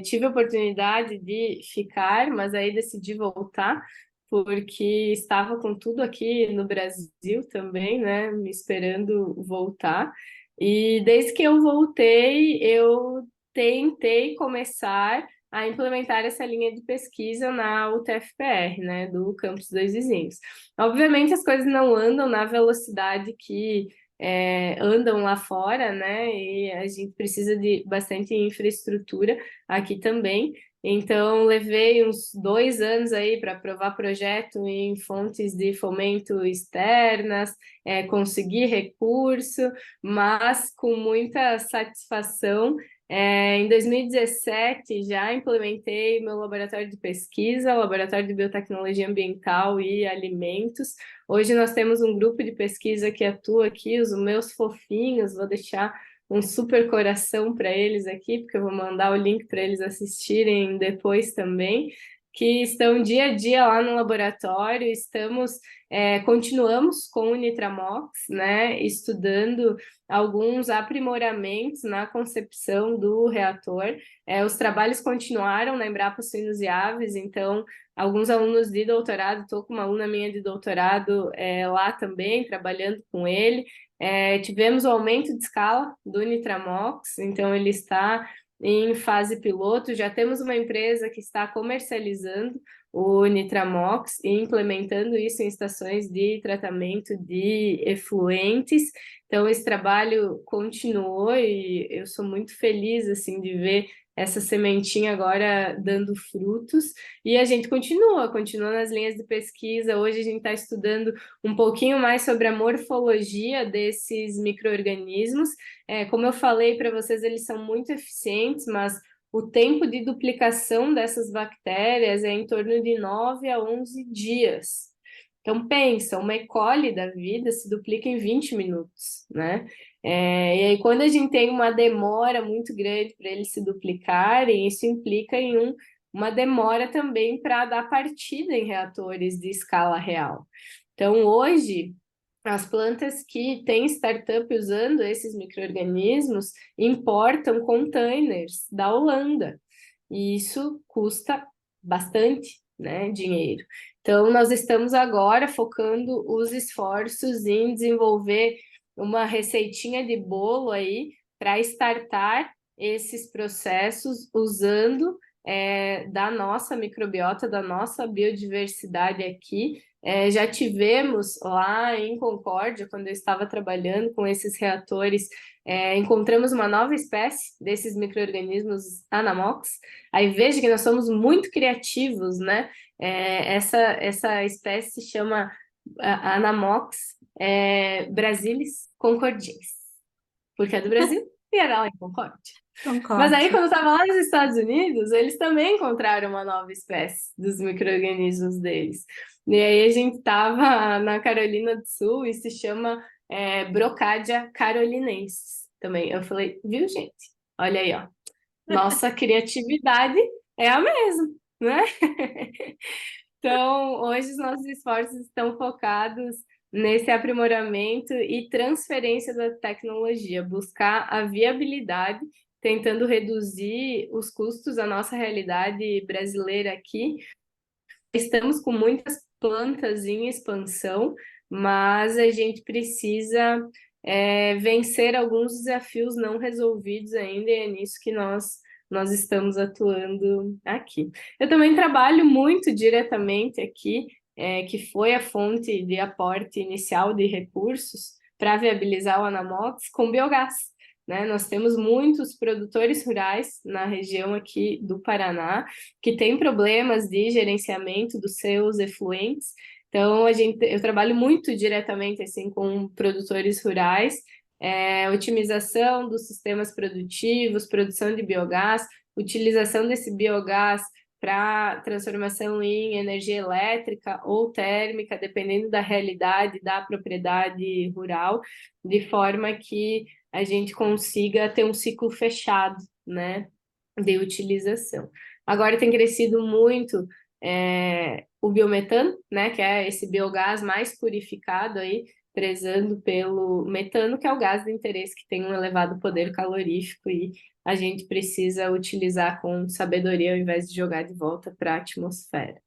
Speaker 2: Tive a oportunidade de ficar, mas aí decidi voltar, porque estava com tudo aqui no Brasil também, né, me esperando voltar. E desde que eu voltei, eu tentei começar a implementar essa linha de pesquisa na UTFPR, né, do Campus Dois Vizinhos. Obviamente as coisas não andam na velocidade que andam lá fora, né, e a gente precisa de bastante infraestrutura aqui também. Então, levei uns 2 anos aí para aprovar projeto em fontes de fomento externas, conseguir recurso, mas com muita satisfação. Em 2017, já implementei meu laboratório de pesquisa, laboratório de biotecnologia ambiental e alimentos. Hoje nós temos um grupo de pesquisa que atua aqui, os meus fofinhos, vou deixar um super coração para eles aqui, porque eu vou mandar o link para eles assistirem depois também, que estão dia a dia lá no laboratório. Continuamos com o Nitramox, né, estudando alguns aprimoramentos na concepção do reator. Os trabalhos continuaram na Embrapa Suínos e Aves, então alguns alunos de doutorado, estou com uma aluna minha de doutorado lá também, trabalhando com ele. Tivemos o aumento de escala do Nitramox, então ele está em fase piloto. Já temos uma empresa que está comercializando o Nitramox e implementando isso em estações de tratamento de efluentes. Então, esse trabalho continuou e eu sou muito feliz assim, de ver essa sementinha agora dando frutos. E a gente continua nas linhas de pesquisa. Hoje a gente está estudando um pouquinho mais sobre a morfologia desses micro-organismos. Como eu falei para vocês, eles são muito eficientes, mas o tempo de duplicação dessas bactérias é em torno de 9 a 11 dias. Então, pensa, uma E. coli da vida se duplica em 20 minutos, né? E aí, quando a gente tem uma demora muito grande para eles se duplicarem, isso implica em uma demora também para dar partida em reatores de escala real. Então, hoje, as plantas que têm startup usando esses micro-organismos importam containers da Holanda, e isso custa bastante, né, dinheiro. Então, nós estamos agora focando os esforços em desenvolver uma receitinha de bolo aí para startar esses processos usando da nossa microbiota, da nossa biodiversidade aqui. Já tivemos lá em Concórdia, quando eu estava trabalhando com esses reatores, encontramos uma nova espécie desses micro-organismos Anamox. Aí veja que nós somos muito criativos, né? Essa espécie se chama Anamox brasilis concordiensis, porque é do Brasil e era lá em Concórdia. Mas aí, quando eu estava lá nos Estados Unidos, eles também encontraram uma nova espécie dos micro-organismos deles. E aí a gente estava na Carolina do Sul e se chama Brocadia carolinensis também. Eu falei, viu, gente? Olha aí, ó. Nossa criatividade é a mesma, né? Então, hoje os nossos esforços estão focados nesse aprimoramento e transferência da tecnologia, buscar a viabilidade, tentando reduzir os custos da nossa realidade brasileira aqui. Estamos com muitas plantas em expansão, mas a gente precisa vencer alguns desafios não resolvidos ainda, e é nisso que nós estamos atuando aqui. Eu também trabalho muito diretamente aqui, que foi a fonte de aporte inicial de recursos para viabilizar o Anamox com biogás, né? Nós temos muitos produtores rurais na região aqui do Paraná que têm problemas de gerenciamento dos seus efluentes. Então, eu trabalho muito diretamente assim com produtores rurais, otimização dos sistemas produtivos, produção de biogás, utilização desse biogás para transformação em energia elétrica ou térmica, dependendo da realidade da propriedade rural, de forma que a gente consiga ter um ciclo fechado, né, de utilização. Agora tem crescido muito o biometano, né, que é esse biogás mais purificado aí, prezando pelo metano, que é o gás de interesse que tem um elevado poder calorífico e a gente precisa utilizar com sabedoria ao invés de jogar de volta para a atmosfera.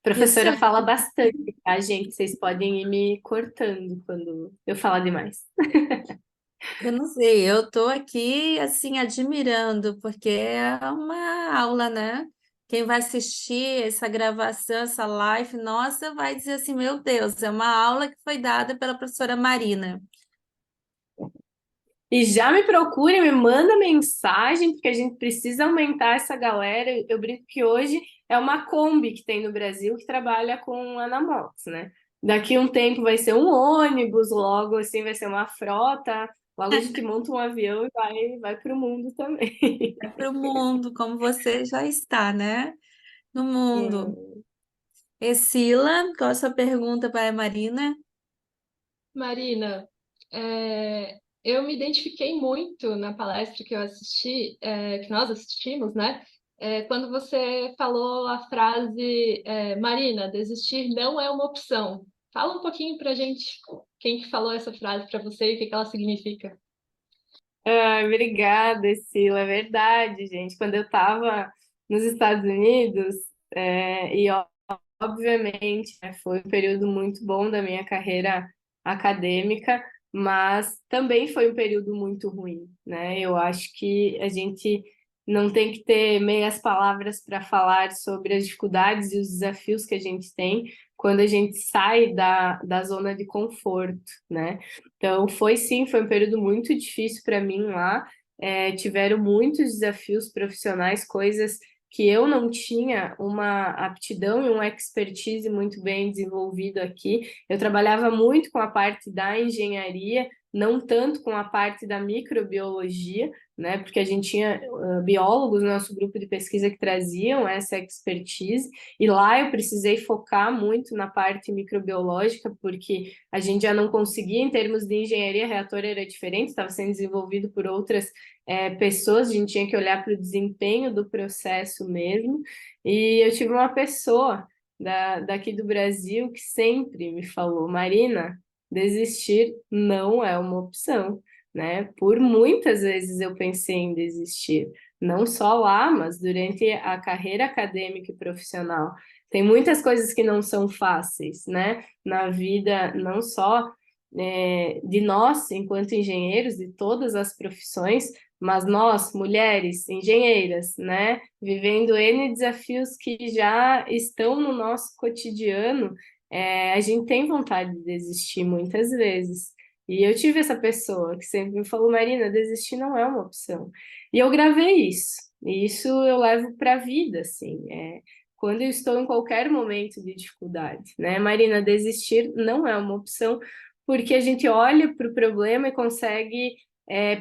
Speaker 2: Professora fala bastante, tá, gente? Vocês podem ir me cortando quando eu falar demais.
Speaker 1: Eu não sei, eu estou aqui assim admirando, porque é uma aula, né? Quem vai assistir essa gravação, essa live, nossa, vai dizer assim, meu Deus, é uma aula que foi dada pela professora Marina.
Speaker 2: E já me procure, me manda mensagem, porque a gente precisa aumentar essa galera. Eu brinco que hoje é uma Kombi que tem no Brasil que trabalha com Anamox, né? Daqui um tempo vai ser um ônibus, logo assim vai ser uma frota, logo a gente monta um avião e vai para o mundo também.
Speaker 1: É para o mundo, como você já está, né? No mundo. Sila, qual a sua pergunta para a Marina?
Speaker 5: Marina, eu me identifiquei muito na palestra que eu assisti, que nós assistimos, né? Quando você falou a frase, Marina, desistir não é uma opção. Fala um pouquinho para a gente quem que falou essa frase para você e o que que ela significa.
Speaker 2: Obrigada, Sila. É verdade, gente. Quando eu estava nos Estados Unidos, obviamente, né, foi um período muito bom da minha carreira acadêmica, mas também foi um período muito ruim, né? Eu acho que a gente não tem que ter meias palavras para falar sobre as dificuldades e os desafios que a gente tem quando a gente sai da zona de conforto, né? Então, foi um período muito difícil para mim lá. Tiveram muitos desafios profissionais, coisas que eu não tinha uma aptidão e uma expertise muito bem desenvolvido aqui. Eu trabalhava muito com a parte da engenharia, não tanto com a parte da microbiologia, né? Porque a gente tinha biólogos no nosso grupo de pesquisa que traziam essa expertise, e lá eu precisei focar muito na parte microbiológica, porque a gente já não conseguia, em termos de engenharia, reator era diferente, estava sendo desenvolvido por outras pessoas, a gente tinha que olhar para o desempenho do processo mesmo, e eu tive uma pessoa daqui do Brasil que sempre me falou, Marina, desistir não é uma opção, né? Por muitas vezes eu pensei em desistir, não só lá, mas durante a carreira acadêmica e profissional. Tem muitas coisas que não são fáceis, né? Na vida, não só de nós, enquanto engenheiros, de todas as profissões, mas nós, mulheres, engenheiras, né? Vivendo N desafios que já estão no nosso cotidiano, a gente tem vontade de desistir muitas vezes. E eu tive essa pessoa que sempre me falou, Marina, desistir não é uma opção. E eu gravei isso. E isso eu levo para a vida, assim. Quando eu estou em qualquer momento de dificuldade, né? Marina, desistir não é uma opção, porque a gente olha para o problema e consegue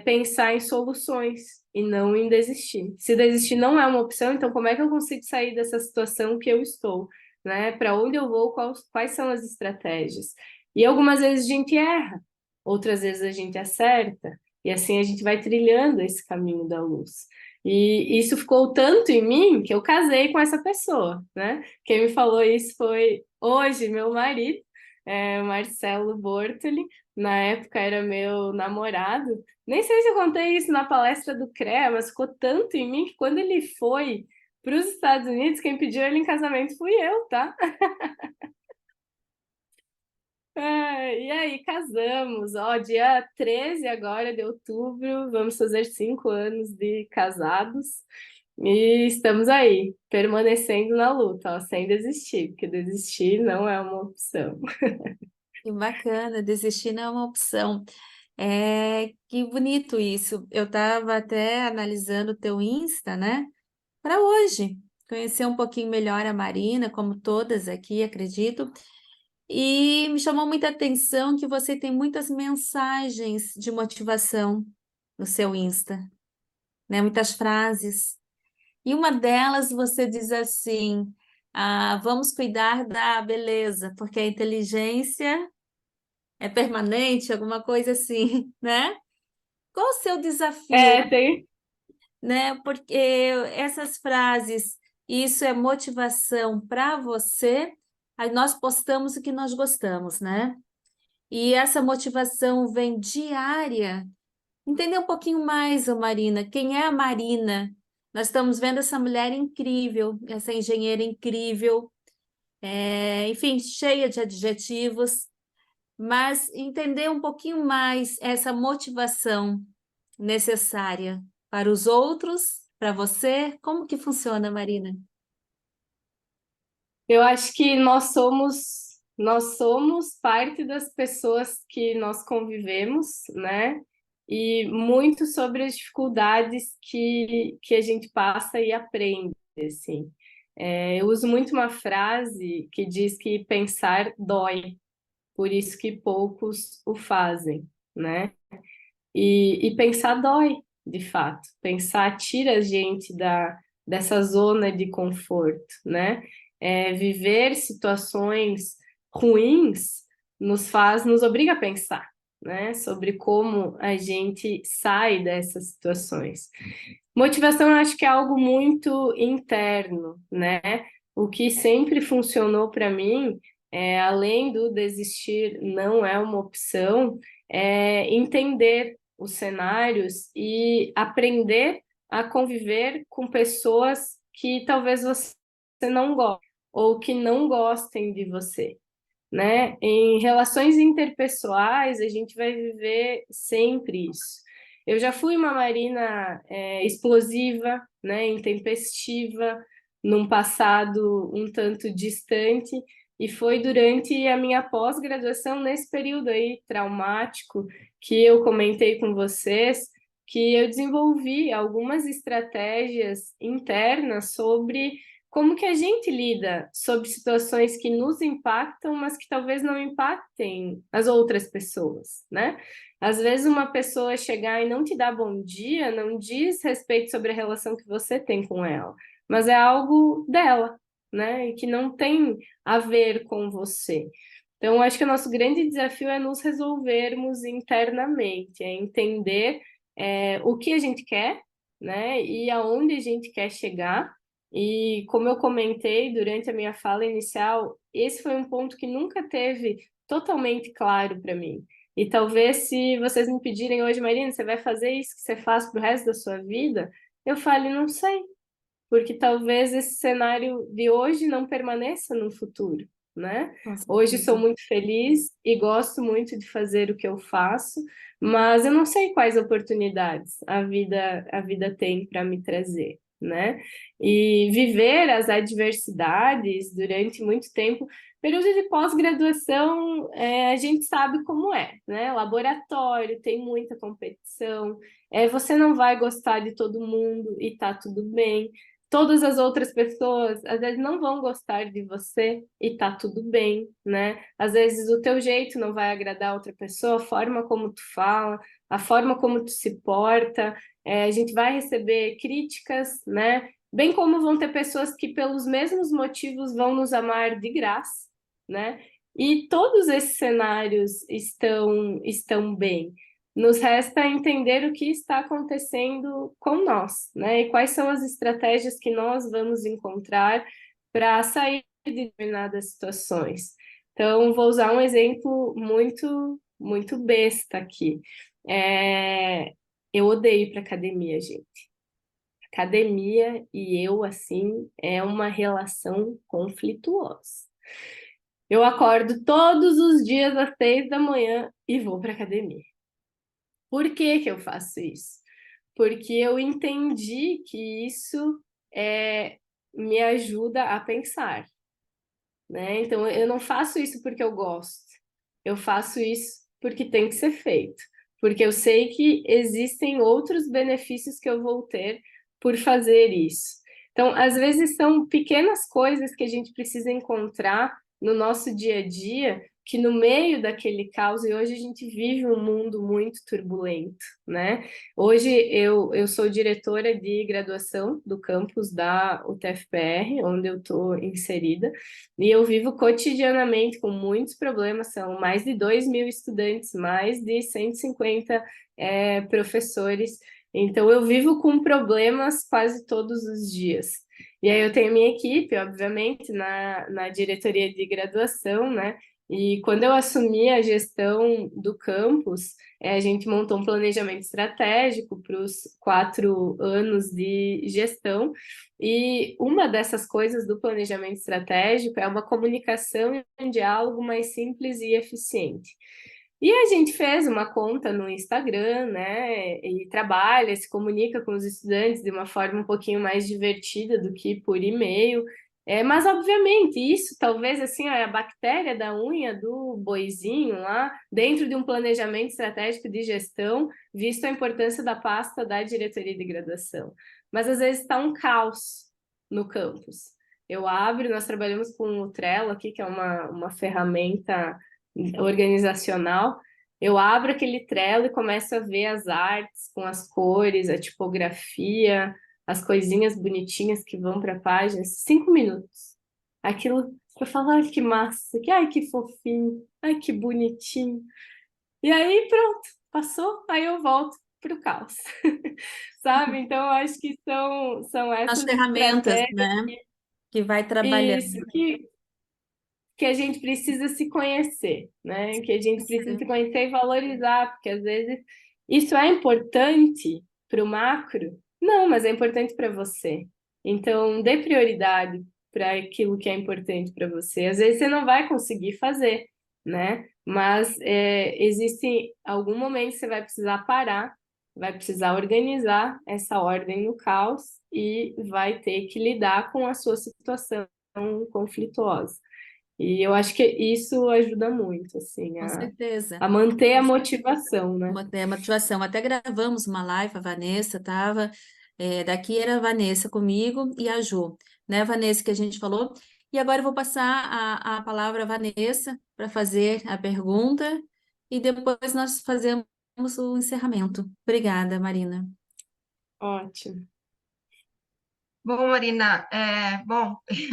Speaker 2: pensar em soluções e não em desistir. Se desistir não é uma opção, então como é que eu consigo sair dessa situação que eu estou? Né? Para onde eu vou, quais são as estratégias? E algumas vezes a gente erra, outras vezes a gente acerta, e assim a gente vai trilhando esse caminho da luz. E isso ficou tanto em mim que eu casei com essa pessoa, né? Quem me falou isso foi hoje meu marido, Marcelo Bortoli, na época era meu namorado. Nem sei se eu contei isso na palestra do CREA, mas ficou tanto em mim que quando ele foi para os Estados Unidos, quem pediu ele em casamento fui eu, tá? E aí, casamos, ó, dia 13 agora de outubro, vamos fazer 5 anos de casados, e estamos aí, permanecendo na luta, ó, sem desistir, porque desistir não é uma opção.
Speaker 1: Que bacana, desistir não é uma opção. Que bonito isso. Eu estava até analisando o teu Insta, né? Para hoje, conhecer um pouquinho melhor a Marina, como todas aqui, acredito. E me chamou muita atenção que você tem muitas mensagens de motivação no seu Insta, né? Muitas frases. E uma delas você diz assim: vamos cuidar da beleza, porque a inteligência é permanente, alguma coisa assim, né? Qual o seu desafio,
Speaker 2: Tem.
Speaker 1: né? Porque essas frases, isso é motivação para você, aí nós postamos o que nós gostamos, né? E essa motivação vem diária. Entender um pouquinho mais, ô Marina, quem é a Marina? Nós estamos vendo essa mulher incrível, essa engenheira incrível, enfim, cheia de adjetivos, mas entender um pouquinho mais essa motivação necessária para os outros, para você, como que funciona, Marina?
Speaker 2: Eu acho que nós somos parte das pessoas que nós convivemos, né? E muito sobre as dificuldades que a gente passa e aprende, assim. Eu uso muito uma frase que diz que pensar dói, por isso que poucos o fazem, né? E pensar dói, de fato. Pensar tira a gente dessa zona de conforto, né? Viver situações ruins nos obriga a pensar, né? Sobre como a gente sai dessas situações. Motivação, eu acho que é algo muito interno, né? O que sempre funcionou para mim, além do desistir não é uma opção, é entender os cenários e aprender a conviver com pessoas que talvez você não goste ou que não gostem de você, né? Em relações interpessoais, a gente vai viver sempre isso. Eu já fui uma Marina explosiva, né, intempestiva, num passado um tanto distante, e foi durante a minha pós-graduação, nesse período aí traumático, que eu comentei com vocês, que eu desenvolvi algumas estratégias internas sobre como que a gente lida sobre situações que nos impactam, mas que talvez não impactem as outras pessoas, né? Às vezes uma pessoa chegar e não te dar bom dia, não diz respeito sobre a relação que você tem com ela, mas é algo dela, né? E que não tem a ver com você. Então, acho que o nosso grande desafio é nos resolvermos internamente, é entender o que a gente quer, né? E aonde a gente quer chegar. E como eu comentei durante a minha fala inicial, esse foi um ponto que nunca teve totalmente claro para mim. E talvez se vocês me pedirem hoje, Marina, você vai fazer isso que você faz para o resto da sua vida? Eu falo, não sei, porque talvez esse cenário de hoje não permaneça no futuro, né?
Speaker 1: Com
Speaker 2: Hoje sou
Speaker 1: certeza.
Speaker 2: muito feliz e gosto muito de fazer o que eu faço, mas eu não sei quais oportunidades a vida tem para me trazer, né? E viver as adversidades durante muito tempo, período de pós-graduação, a gente sabe como é, né? Laboratório, tem muita competição, você não vai gostar de todo mundo e tá tudo bem. Todas as outras pessoas às vezes não vão gostar de você e tá tudo bem, né? Às vezes o teu jeito não vai agradar a outra pessoa, a forma como tu fala, a forma como tu se porta, a gente vai receber críticas, né? Bem como vão ter pessoas que pelos mesmos motivos vão nos amar de graça, né? E todos esses cenários estão bem. Nos resta entender o que está acontecendo com nós, né? E quais são as estratégias que nós vamos encontrar para sair de determinadas situações. Então, vou usar um exemplo muito, muito besta aqui. Eu odeio ir para academia, gente. Academia e eu, assim, é uma relação conflituosa. Eu acordo todos os dias às 6 da manhã e vou para academia. Por que que eu faço isso? Porque eu entendi que isso me ajuda a pensar, né? Então, eu não faço isso porque eu gosto. Eu faço isso porque tem que ser feito. Porque eu sei que existem outros benefícios que eu vou ter por fazer isso. Então, às vezes são pequenas coisas que a gente precisa encontrar no nosso dia a dia, que no meio daquele caos, e hoje a gente vive um mundo muito turbulento, né? Hoje eu sou diretora de graduação do campus da UTFPR, onde eu estou inserida, e eu vivo cotidianamente com muitos problemas, são mais de 2.000 estudantes, mais de 150 professores, então eu vivo com problemas quase todos os dias. E aí eu tenho minha equipe, obviamente, na diretoria de graduação, né? E quando eu assumi a gestão do campus, a gente montou um planejamento estratégico para os 4 anos de gestão, e uma dessas coisas do planejamento estratégico é uma comunicação e um diálogo mais simples e eficiente. E a gente fez uma conta no Instagram, né? E trabalha, se comunica com os estudantes de uma forma um pouquinho mais divertida do que por e-mail. Mas, obviamente, isso talvez assim, a bactéria da unha do boizinho lá, dentro de um planejamento estratégico de gestão, visto a importância da pasta da diretoria de graduação. Mas às vezes está um caos no campus. Eu abro, nós trabalhamos com o Trello aqui, que é uma ferramenta organizacional. Eu abro aquele Trello e começo a ver as artes com as cores, a tipografia, as coisinhas bonitinhas que vão para a página, 5 minutos. Aquilo, eu falo, ai, que massa, ai, que fofinho, ai, que bonitinho. E aí, pronto, passou, aí eu volto para o caos. Sabe? Então, eu acho que são
Speaker 1: As
Speaker 2: essas
Speaker 1: ferramentas,
Speaker 2: estratégias,
Speaker 1: né? Que vai
Speaker 2: isso,
Speaker 1: trabalhando.
Speaker 2: que a gente precisa se conhecer, né? Que a gente precisa se
Speaker 1: Sim.
Speaker 2: conhecer e valorizar, porque às vezes isso é importante para o macro? Não, mas é importante para você. Então, dê prioridade para aquilo que é importante para você. Às vezes você não vai conseguir fazer, né? Mas existe algum momento que você vai precisar parar, vai precisar organizar essa ordem no caos e vai ter que lidar com a sua situação conflituosa. E eu acho que isso ajuda muito, assim,
Speaker 1: Com certeza.
Speaker 2: a manter a motivação, né?
Speaker 1: Motivação. Até gravamos uma live, a Vanessa estava, daqui era a Vanessa comigo e a Ju. né, Vanessa, que a gente falou. E agora eu vou passar a palavra à Vanessa para fazer a pergunta e depois nós fazemos o encerramento. Obrigada, Marina.
Speaker 2: Ótimo.
Speaker 3: Bom, Marina,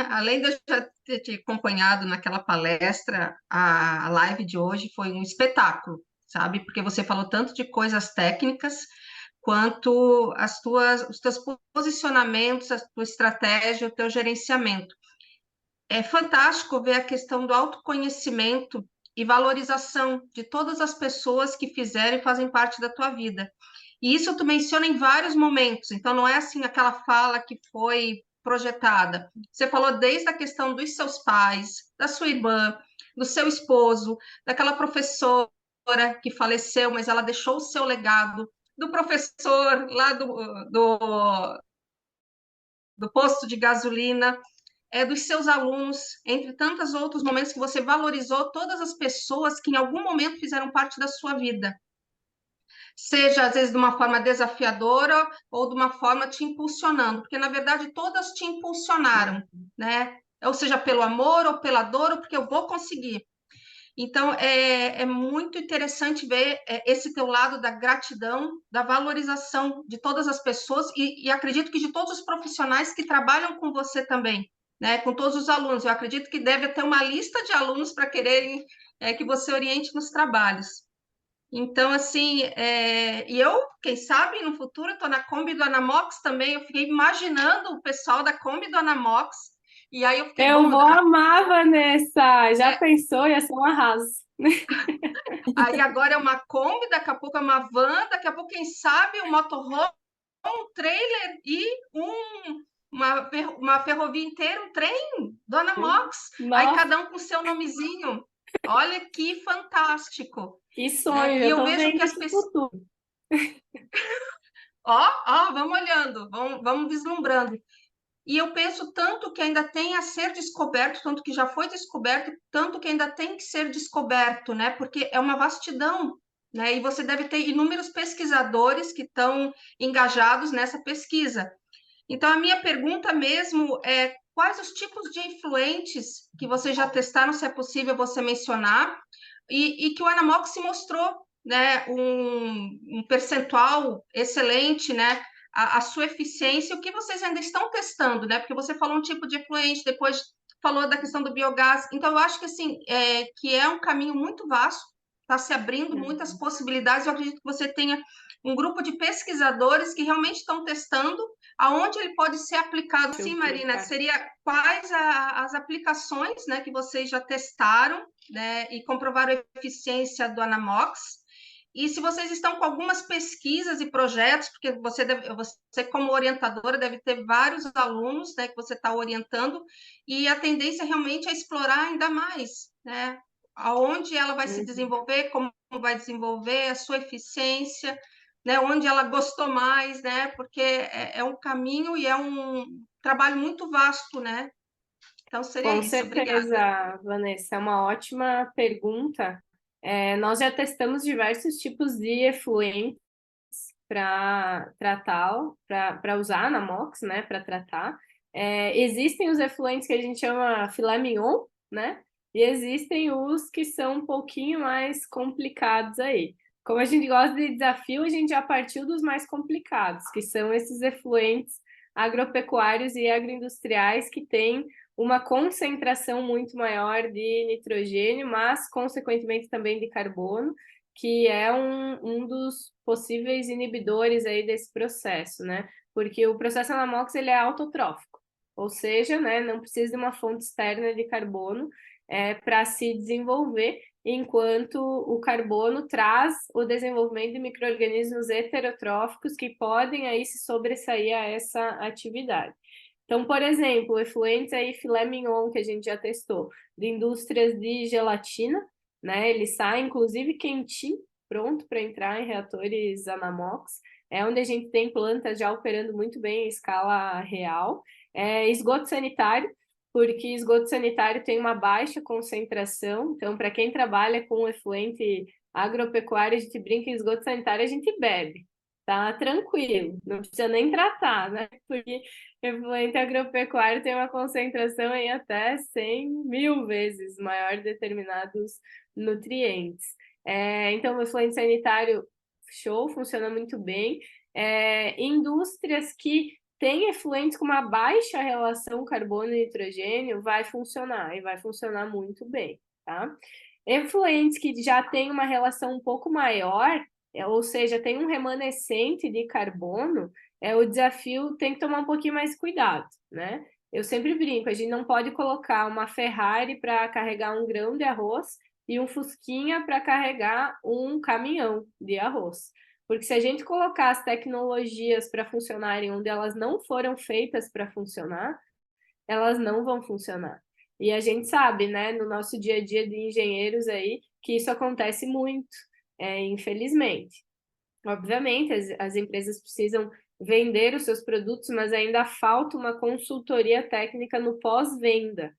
Speaker 3: além de eu já ter te acompanhado naquela palestra, a live de hoje foi um espetáculo, sabe? Porque você falou tanto de coisas técnicas, quanto os teus posicionamentos, a tua estratégia, o teu gerenciamento. É fantástico ver a questão do autoconhecimento e valorização de todas as pessoas que fizeram e fazem parte da tua vida. E isso tu menciona em vários momentos, então não é assim aquela fala que foi projetada. Você falou desde a questão dos seus pais, da sua irmã, do seu esposo, daquela professora que faleceu, mas ela deixou o seu legado, do professor lá do posto de gasolina, dos seus alunos, entre tantos outros momentos que você valorizou todas as pessoas que em algum momento fizeram parte da sua vida. Seja, às vezes, de uma forma desafiadora ou de uma forma te impulsionando, porque, na verdade, todas te impulsionaram, né? Ou seja, pelo amor ou pela dor, ou porque eu vou conseguir. Então, é muito interessante ver esse teu lado da gratidão, da valorização de todas as pessoas e acredito que de todos os profissionais que trabalham com você também, né? Com todos os alunos. Eu acredito que deve ter uma lista de alunos para quererem que você oriente nos trabalhos. Então, assim, e eu, quem sabe, no futuro, estou na Kombi do Anamox também, eu fiquei imaginando o pessoal da Kombi do Anamox, e aí eu fiquei,
Speaker 2: Eu vou amar, Vanessa! Já pensou? Ia ser um arraso.
Speaker 3: Aí agora é uma Kombi, daqui a pouco é uma van, daqui a pouco, quem sabe, um motorhome, um trailer e uma ferrovia inteira, um trem, Dona Mox. Aí cada um com seu nomezinho. Olha que fantástico.
Speaker 2: Que sonho,
Speaker 3: E eu
Speaker 2: tô
Speaker 3: vejo
Speaker 2: vendo
Speaker 3: que as
Speaker 2: esse
Speaker 3: pessoas...
Speaker 2: futuro.
Speaker 3: Vamos olhando, vamos vislumbrando. E eu penso tanto que ainda tem a ser descoberto, tanto que já foi descoberto, tanto que ainda tem que ser descoberto, né? Porque é uma vastidão, né? E você deve ter inúmeros pesquisadores que estão engajados nessa pesquisa. Então, a minha pergunta mesmo é quais os tipos de influentes que vocês já testaram, se é possível você mencionar, e que o Anamox se mostrou, né, um percentual excelente, né, a sua eficiência, o que vocês ainda estão testando, né, porque você falou um tipo de efluente, depois falou da questão do biogás, então eu acho que, assim, que é um caminho muito vasto, está se abrindo muitas possibilidades, eu acredito que você tenha um grupo de pesquisadores que realmente estão testando aonde ele pode ser aplicado. Sim, Marina, seria quais as aplicações, né, que vocês já testaram, né, e comprovaram a eficiência do Anamox, e se vocês estão com algumas pesquisas e projetos, porque você como orientadora deve ter vários alunos, né, que você está orientando, e a tendência realmente é explorar ainda mais, né, aonde ela vai se desenvolver, como vai desenvolver, a sua eficiência, né, onde ela gostou mais, né, porque é um caminho e é um trabalho muito vasto, né? Então, seria
Speaker 2: Com
Speaker 3: isso.
Speaker 2: certeza,
Speaker 3: Obrigada.
Speaker 2: Vanessa, é uma ótima pergunta. Nós já testamos diversos tipos de efluentes para tratar, para usar na MOX, né, para tratar. Existem os efluentes que a gente chama filé mignon, né, e existem os que são um pouquinho mais complicados aí. Como a gente gosta de desafio, a gente já partiu dos mais complicados, que são esses efluentes agropecuários e agroindustriais que têm uma concentração muito maior de nitrogênio, mas, consequentemente, também de carbono, que é um dos possíveis inibidores aí desse processo, né? Porque o processo Anamox, ele é autotrófico, ou seja, né, não precisa de uma fonte externa de carbono para se desenvolver, enquanto o carbono traz o desenvolvimento de micro-organismos heterotróficos que podem aí se sobressair a essa atividade. Então, por exemplo, efluentes aí filé mignon, que a gente já testou, de indústrias de gelatina, né? Ele sai, inclusive, quentinho, pronto para entrar em reatores Anamox. É onde a gente tem plantas já operando muito bem em escala real. Esgoto sanitário, porque esgoto sanitário tem uma baixa concentração. Então, para quem trabalha com efluente agropecuário, a gente brinca em esgoto sanitário, a gente bebe. tá tranquilo, não precisa nem tratar, né? Porque efluente agropecuário tem uma concentração em até 100.000 vezes maior de determinados nutrientes. Então, o efluente sanitário, show, funciona muito bem. Indústrias que têm efluentes com uma baixa relação carbono e nitrogênio, vai funcionar, e vai funcionar muito bem, tá? Efluentes que já têm uma relação um pouco maior, ou seja, tem um remanescente de carbono, o desafio tem que tomar um pouquinho mais cuidado, né? Eu sempre brinco, a gente não pode colocar uma Ferrari para carregar um grão de arroz e um Fusquinha para carregar um caminhão de arroz. Porque se a gente colocar as tecnologias para funcionarem onde elas não foram feitas para funcionar, elas não vão funcionar. E a gente sabe, né, no nosso dia a dia de engenheiros aí, que isso acontece muito, infelizmente. Obviamente, as empresas precisam vender os seus produtos, mas ainda falta uma consultoria técnica no pós-venda.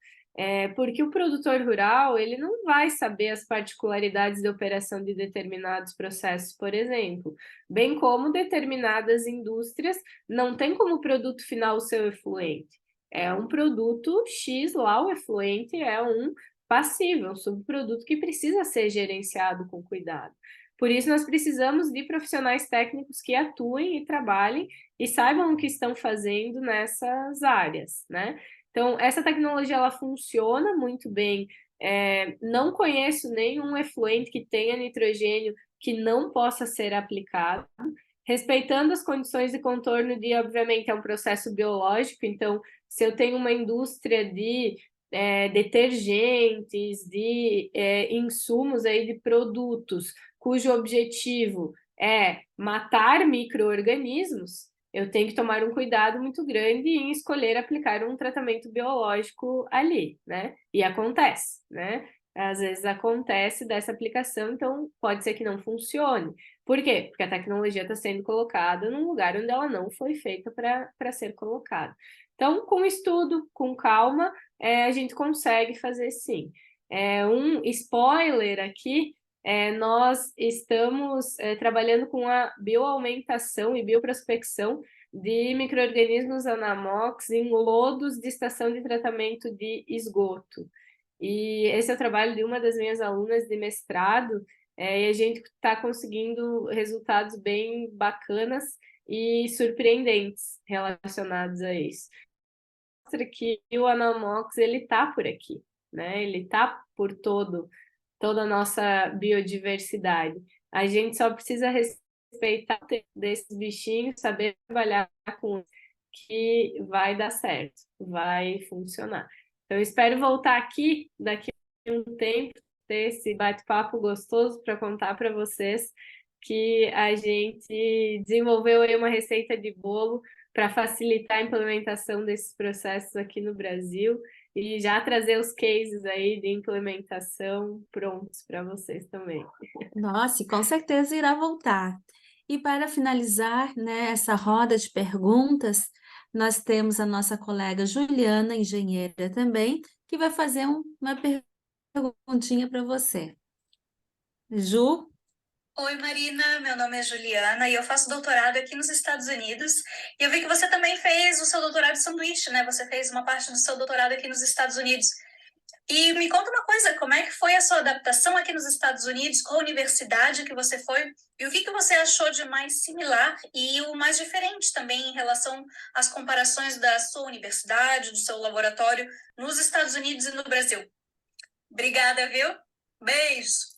Speaker 2: Porque o produtor rural, ele não vai saber as particularidades de operação de determinados processos, por exemplo, bem como determinadas indústrias não têm como produto final o seu efluente. É um produto X lá, o efluente é um passível, um subproduto que precisa ser gerenciado com cuidado. Por isso, nós precisamos de profissionais técnicos que atuem e trabalhem e saibam o que estão fazendo nessas áreas, né? Então, essa tecnologia, ela funciona muito bem. Não conheço nenhum efluente que tenha nitrogênio que não possa ser aplicado, respeitando as condições de contorno de, obviamente, é um processo biológico, então, se eu tenho uma indústria de detergentes, de insumos aí de produtos, cujo objetivo é matar micro-organismos, eu tenho que tomar um cuidado muito grande em escolher aplicar um tratamento biológico ali, né? E acontece, né? Às vezes acontece dessa aplicação, então pode ser que não funcione. Por quê? Porque a tecnologia está sendo colocada num lugar onde ela não foi feita para ser colocada. Então, com estudo, com calma, a gente consegue fazer sim. Um spoiler aqui, nós estamos trabalhando com a bioaumentação e bioprospecção de micro-organismos anamox em lodos de estação de tratamento de esgoto. E esse é o trabalho de uma das minhas alunas de mestrado, e a gente está conseguindo resultados bem bacanas e surpreendentes relacionados a isso. Mostra que o Anamox, ele está por aqui, né? Ele está por toda a nossa biodiversidade. A gente só precisa respeitar desses bichinhos, saber trabalhar com que vai dar certo, vai funcionar. Então, eu espero voltar aqui daqui a um tempo, ter esse bate-papo gostoso para contar para vocês que a gente desenvolveu aí uma receita de bolo para facilitar a implementação desses processos aqui no Brasil e já trazer os cases aí de implementação prontos para vocês também.
Speaker 1: Nossa, e com certeza irá voltar. E para finalizar, né, essa roda de perguntas, nós temos a nossa colega Juliana, engenheira também, que vai fazer uma perguntinha para você. Ju?
Speaker 6: Oi, Marina, meu nome é Juliana e eu faço doutorado aqui nos Estados Unidos. E eu vi que você também fez o seu doutorado de sanduíche, né? Você fez uma parte do seu doutorado aqui nos Estados Unidos. E me conta uma coisa, como é que foi a sua adaptação aqui nos Estados Unidos, qual universidade que você foi, e o que você achou de mais similar e o mais diferente também em relação às comparações da sua universidade, do seu laboratório nos Estados Unidos e no Brasil. Obrigada, viu? Beijo!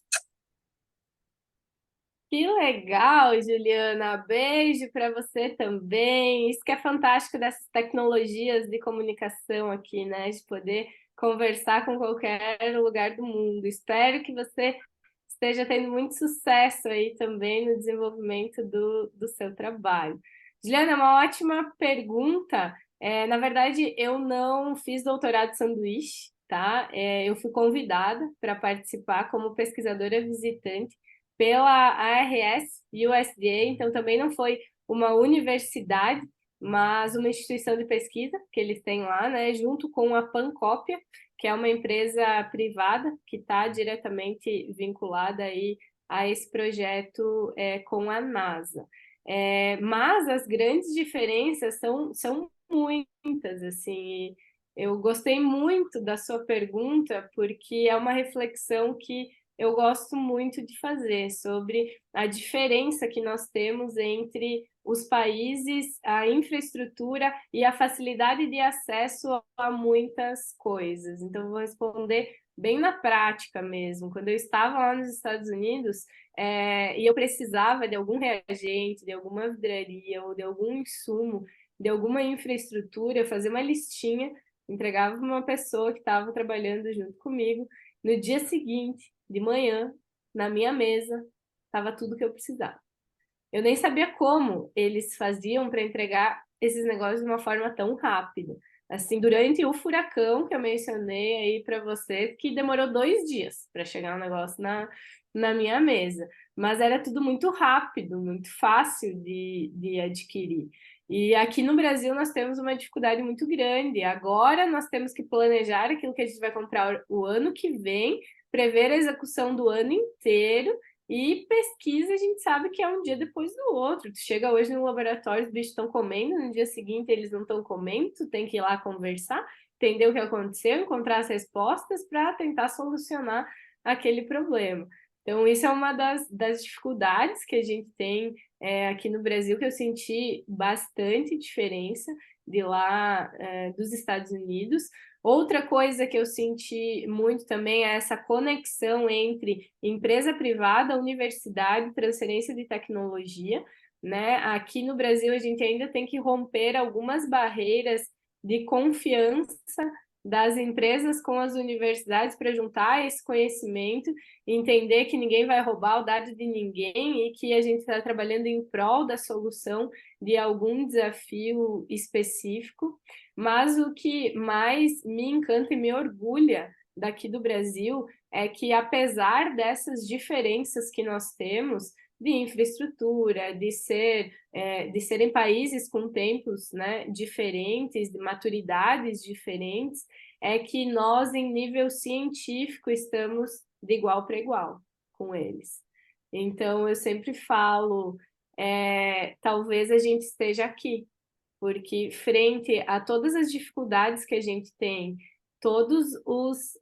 Speaker 2: Que legal, Juliana! Beijo para você também. Isso que é fantástico dessas tecnologias de comunicação aqui, né? De poder conversar com qualquer lugar do mundo. Espero que você esteja tendo muito sucesso aí também no desenvolvimento do seu trabalho. Juliana, uma ótima pergunta. Na verdade, eu não fiz doutorado de sanduíche, tá? Eu fui convidada para participar como pesquisadora visitante pela ARS USDA, então também não foi uma universidade, mas uma instituição de pesquisa que eles têm lá, né, junto com a Pancópia, que é uma empresa privada que está diretamente vinculada aí a esse projeto com a NASA. Mas as grandes diferenças são muitas, assim. Eu gostei muito da sua pergunta, porque é uma reflexão que eu gosto muito de fazer sobre a diferença que nós temos entre os países, a infraestrutura e a facilidade de acesso a muitas coisas. Então, vou responder bem na prática mesmo. Quando eu estava lá nos Estados Unidos, e eu precisava de algum reagente, de alguma vidraria ou de algum insumo, de alguma infraestrutura, fazer uma listinha, entregava para uma pessoa que estava trabalhando junto comigo. No dia seguinte, de manhã, na minha mesa, estava tudo que eu precisava. Eu nem sabia como eles faziam para entregar esses negócios de uma forma tão rápida. Assim, durante o furacão que eu mencionei aí para você, que demorou 2 dias para chegar um negócio na minha mesa. Mas era tudo muito rápido, muito fácil de adquirir. E aqui no Brasil nós temos uma dificuldade muito grande. Agora nós temos que planejar aquilo que a gente vai comprar o ano que vem, prever a execução do ano inteiro. E pesquisa, a gente sabe que é um dia depois do outro. Tu chega hoje no laboratório, os bichos estão comendo, no dia seguinte eles não estão comendo, tu tem que ir lá conversar, entender o que aconteceu, encontrar as respostas para tentar solucionar aquele problema. Então, isso é uma das dificuldades que a gente tem aqui no Brasil, que eu senti bastante diferença de lá dos Estados Unidos. Outra coisa que eu senti muito também é essa conexão entre empresa privada, universidade, transferência de tecnologia, né? Aqui no Brasil a gente ainda tem que romper algumas barreiras de confiança das empresas com as universidades para juntar esse conhecimento, entender que ninguém vai roubar o dado de ninguém e que a gente está trabalhando em prol da solução de algum desafio específico. Mas o que mais me encanta e me orgulha daqui do Brasil é que, apesar dessas diferenças que nós temos de infraestrutura, de serem países com tempos, né, diferentes, de maturidades diferentes, é que nós, em nível científico, estamos de igual para igual com eles. Então, eu sempre falo, talvez a gente esteja aqui, porque frente a todas as dificuldades que a gente tem, todos os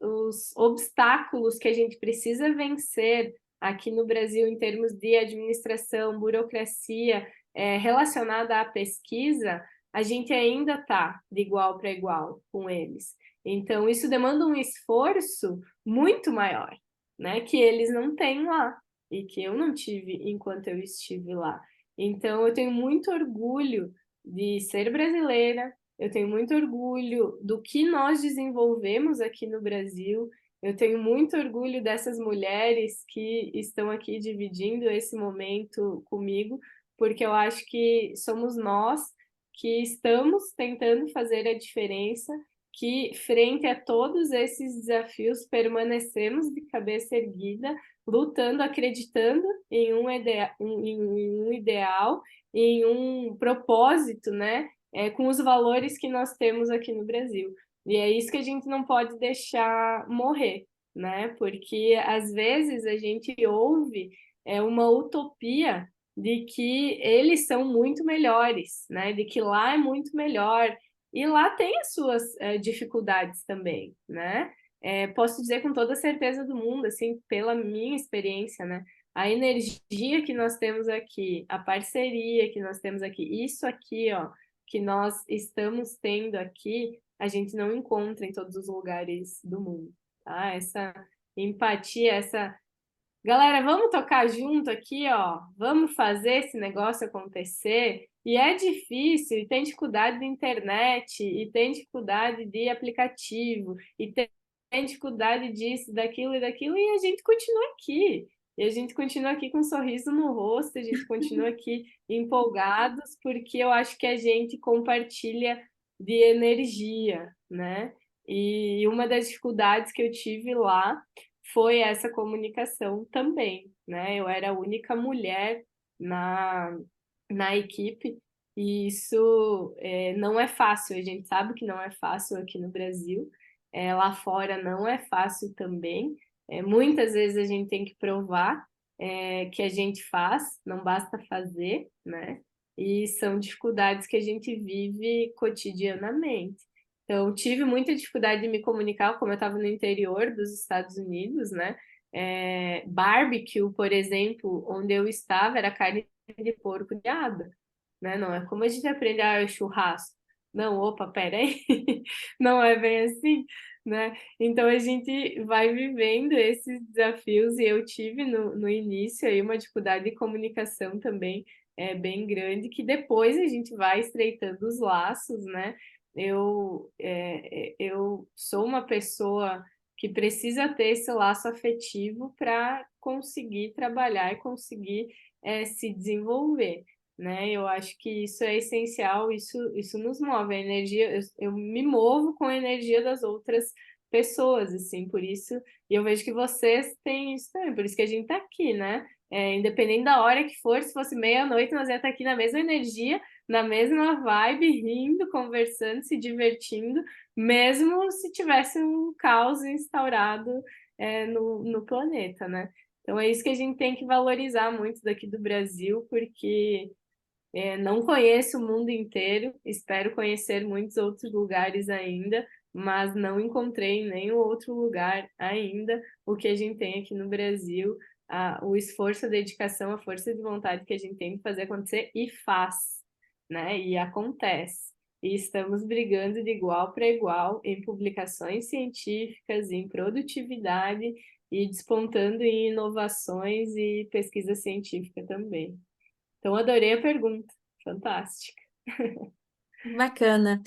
Speaker 2: obstáculos que a gente precisa vencer aqui no Brasil em termos de administração, burocracia, relacionada à pesquisa, a gente ainda está de igual para igual com eles. Então, isso demanda um esforço muito maior, né, que eles não têm lá e que eu não tive enquanto eu estive lá. Então, eu tenho muito orgulho de ser brasileira, eu tenho muito orgulho do que nós desenvolvemos aqui no Brasil, eu tenho muito orgulho dessas mulheres que estão aqui dividindo esse momento comigo, porque eu acho que somos nós que estamos tentando fazer a diferença, que frente a todos esses desafios permanecemos de cabeça erguida, lutando, acreditando em um ideal, em um propósito, né? Com os valores que nós temos aqui no Brasil. E é isso que a gente não pode deixar morrer, né? Porque às vezes a gente ouve uma utopia de que eles são muito melhores, né? De que lá é muito melhor. E lá tem as suas dificuldades também, né? Posso dizer com toda a certeza do mundo, assim, pela minha experiência, né? A energia que nós temos aqui, a parceria que nós temos aqui, isso aqui, ó, que nós estamos tendo aqui, a gente não encontra em todos os lugares do mundo, tá? Essa empatia, essa... Galera, vamos tocar junto aqui, ó, vamos fazer esse negócio acontecer. E é difícil, e tem dificuldade de internet, e tem dificuldade de aplicativo, e tem dificuldade disso, daquilo e daquilo, e a gente continua aqui. E a gente continua aqui com um sorriso no rosto, a gente continua aqui empolgados, porque eu acho que a gente compartilha de energia, né? E uma das dificuldades que eu tive lá foi essa comunicação também, né? Eu era a única mulher na equipe, e isso não é fácil, a gente sabe que não é fácil aqui no Brasil, lá fora não é fácil também, muitas vezes a gente tem que provar que a gente faz, não basta fazer, né? E são dificuldades que a gente vive cotidianamente. Então, tive muita dificuldade de me comunicar, como eu estava no interior dos Estados Unidos, né? Barbecue, por exemplo, onde eu estava, era carne de porco grelhada, né? Não é como a gente aprende, é churrasco. Não, opa, peraí, não é bem assim, né? Então a gente vai vivendo esses desafios e eu tive no início aí uma dificuldade de comunicação também bem grande, que depois a gente vai estreitando os laços, né? Eu sou uma pessoa que precisa ter esse laço afetivo para conseguir trabalhar e conseguir se desenvolver, né? Eu acho que isso é essencial, isso nos move, a energia, eu me movo com a energia das outras pessoas, assim, por isso, e eu vejo que vocês têm isso também, por isso que a gente tá aqui, né? Independente da hora que for, se fosse meia-noite, nós ia estar aqui na mesma energia, na mesma vibe, rindo, conversando, se divertindo, mesmo se tivesse um caos instaurado no planeta, né? Então é isso que a gente tem que valorizar muito daqui do Brasil, porque não conheço o mundo inteiro, espero conhecer muitos outros lugares ainda, mas não encontrei em nenhum outro lugar ainda o que a gente tem aqui no Brasil, o esforço, a dedicação, a força de vontade que a gente tem de fazer acontecer e faz, né? E acontece. E estamos brigando de igual para igual em publicações científicas, em produtividade e despontando em inovações e pesquisa científica também. Então, adorei a pergunta. Fantástica.
Speaker 1: Bacana.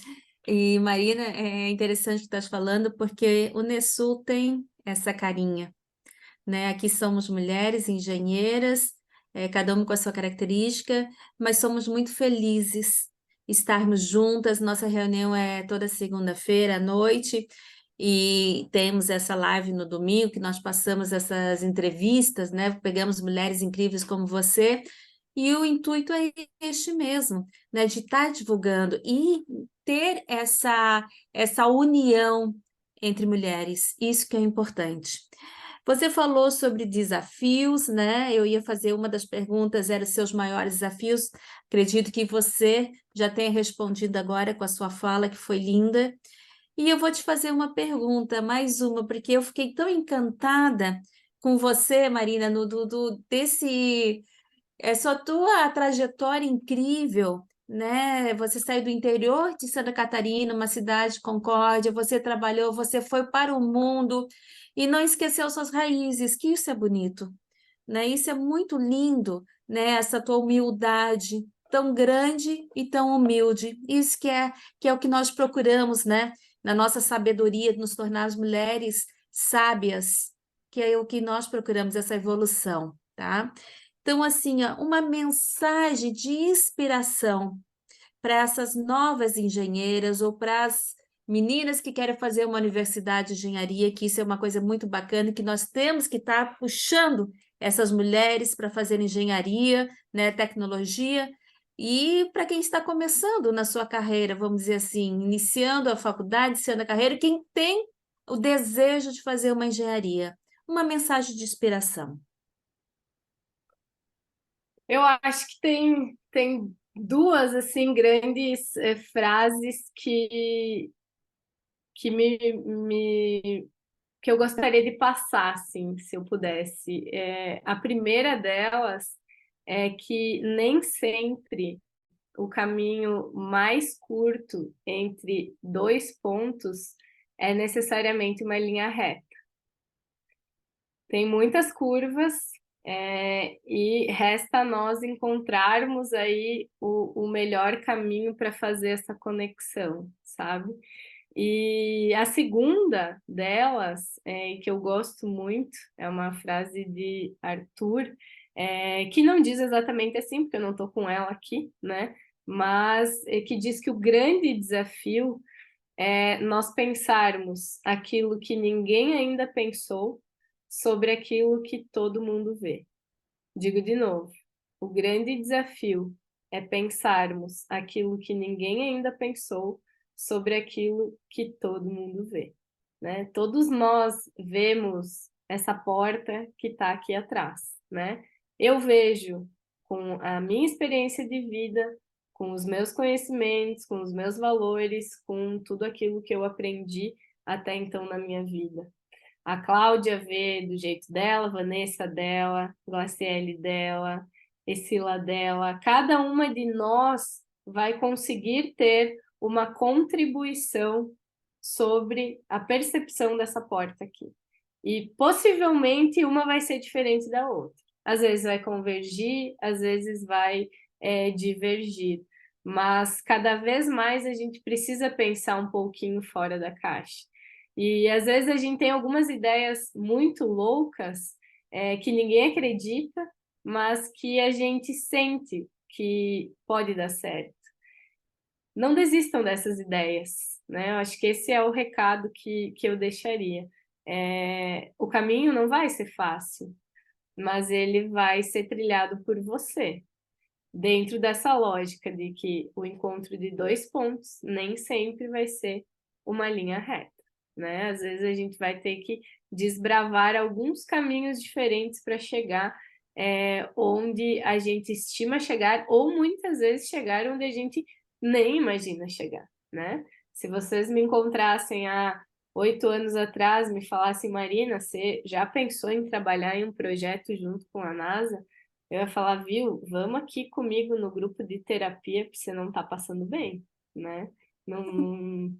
Speaker 1: E, Marina, é interessante o que estás falando, porque o Nessul tem essa carinha, né? Aqui somos mulheres engenheiras, cada uma com a sua característica, mas somos muito felizes estarmos juntas. Nossa reunião é toda segunda-feira à noite e temos essa live no domingo, que nós passamos essas entrevistas, né? Pegamos mulheres incríveis como você. E o intuito é este mesmo, né, de estar divulgando e ter essa união entre mulheres, isso que é importante. Você falou sobre desafios, né? Eu ia fazer uma das perguntas, eram seus maiores desafios. Acredito que você já tenha respondido agora com a sua fala, que foi linda. E eu vou te fazer uma pergunta, mais uma, porque eu fiquei tão encantada com você, Marina, desse só tua trajetória incrível, né? Você saiu do interior de Santa Catarina, uma cidade de Concórdia, você trabalhou, você foi para o mundo e não esqueceu suas raízes, que isso é bonito, né? Isso é muito lindo, né? Essa tua humildade tão grande e tão humilde. Isso que é o que nós procuramos, né? Na nossa sabedoria, nos tornar as mulheres sábias, que é o que nós procuramos, essa evolução, tá? Então, assim, ó, uma mensagem de inspiração para essas novas engenheiras ou para as meninas que querem fazer uma universidade de engenharia, que isso é uma coisa muito bacana, que nós temos que estar puxando essas mulheres para fazer engenharia, né, tecnologia, e para quem está começando na sua carreira, vamos dizer assim, iniciando a faculdade, iniciando a carreira, quem tem o desejo de fazer uma engenharia, uma mensagem de inspiração.
Speaker 2: Eu acho que tem duas assim grandes frases que que eu gostaria de passar, assim, se eu pudesse. A primeira delas é que nem sempre o caminho mais curto entre dois pontos é necessariamente uma linha reta. Tem muitas curvas, e resta a nós encontrarmos aí o melhor caminho para fazer essa conexão, sabe? E a segunda delas, que eu gosto muito, é uma frase de Arthur, que não diz exatamente assim, porque eu não estou com ela aqui, né? Mas que diz que o grande desafio é nós pensarmos aquilo que ninguém ainda pensou sobre aquilo que todo mundo vê. Digo de novo, o grande desafio é pensarmos aquilo que ninguém ainda pensou sobre aquilo que todo mundo vê, né? Todos nós vemos essa porta que está aqui atrás, né? Eu vejo com a minha experiência de vida, com os meus conhecimentos, com os meus valores, com tudo aquilo que eu aprendi até então na minha vida. A Cláudia vê do jeito dela, a Vanessa dela, Glaciele dela, Escila dela. Cada uma de nós vai conseguir ter uma contribuição sobre a percepção dessa porta aqui. E possivelmente uma vai ser diferente da outra. Às vezes vai convergir, às vezes vai divergir. Mas cada vez mais a gente precisa pensar um pouquinho fora da caixa. E às vezes a gente tem algumas ideias muito loucas que ninguém acredita, mas que a gente sente que pode dar certo. Não desistam dessas ideias, né? Eu acho que esse é o recado que eu deixaria. O caminho não vai ser fácil, mas ele vai ser trilhado por você, dentro dessa lógica de que o encontro de dois pontos nem sempre vai ser uma linha reta, né? Às vezes a gente vai ter que desbravar alguns caminhos diferentes para chegar onde a gente estima chegar, ou muitas vezes chegar onde a gente nem imagina chegar, né? Se vocês me encontrassem há 8 anos atrás, me falassem, Marina, você já pensou em trabalhar em um projeto junto com a NASA? Eu ia falar, viu, vamos aqui comigo no grupo de terapia, porque você não tá passando bem, né? Não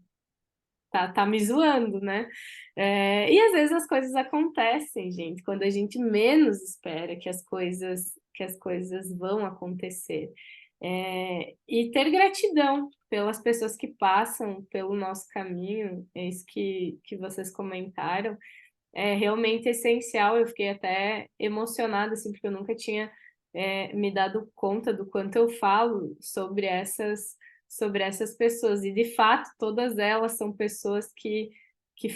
Speaker 2: tá me zoando, né? E às vezes as coisas acontecem, gente, quando a gente menos espera que as coisas vão acontecer. E ter gratidão pelas pessoas que passam pelo nosso caminho, é isso que vocês comentaram, é realmente essencial. Eu fiquei até emocionada, assim, porque eu nunca tinha me dado conta do quanto eu falo sobre essas pessoas, e de fato todas elas são pessoas que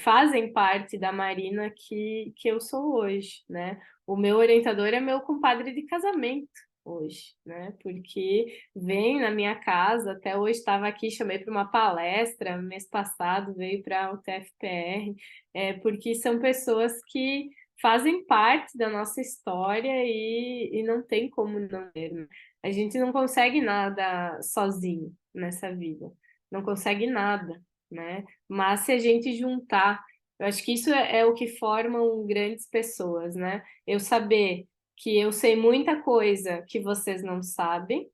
Speaker 2: fazem parte da Marina que eu sou hoje, né? O meu orientador é meu compadre de casamento hoje, né? Porque vem na minha casa, até hoje estava aqui, chamei para uma palestra, mês passado veio para o TFPR, porque são pessoas que fazem parte da nossa história e não tem como não ter, né? A gente não consegue nada sozinho nessa vida, não consegue nada, né? Mas se a gente juntar, eu acho que isso é o que formam grandes pessoas, né? Eu saber que eu sei muita coisa que vocês não sabem,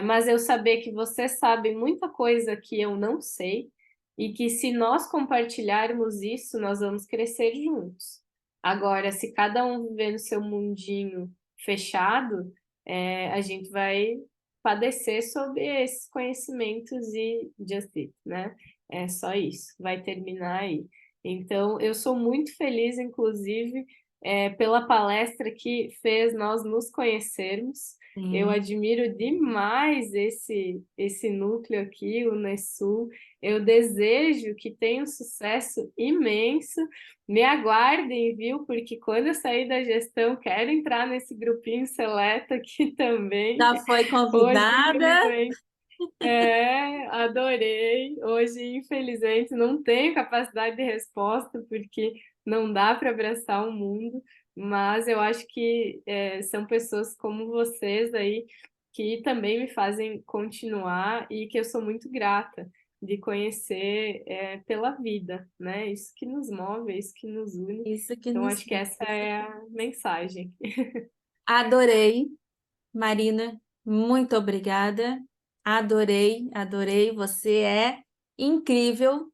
Speaker 2: mas eu saber que vocês sabem muita coisa que eu não sei, e que se nós compartilharmos isso, nós vamos crescer juntos. Agora, se cada um viver no seu mundinho fechado, a gente vai padecer sobre esses conhecimentos e just it, né? É só isso, vai terminar aí. Então, eu sou muito feliz, inclusive, pela palestra que fez nós nos conhecermos. Eu admiro demais esse núcleo aqui, o NESU. Eu desejo que tenha um sucesso imenso. Me aguardem, viu? Porque quando eu sair da gestão, quero entrar nesse grupinho seleto aqui também.
Speaker 1: Já foi
Speaker 2: Hoje,
Speaker 1: convidada?
Speaker 2: infelizmente, adorei. Hoje, infelizmente, não tenho capacidade de resposta, porque não dá para abraçar o mundo, mas eu acho que são pessoas como vocês aí que também me fazem continuar, e que eu sou muito grata de conhecer pela vida, né? Isso que nos move, é isso que nos une.
Speaker 1: Isso que
Speaker 2: Então,
Speaker 1: nos...
Speaker 2: acho que essa é a mensagem.
Speaker 1: Adorei, Marina, muito obrigada. Adorei, adorei. Você é incrível.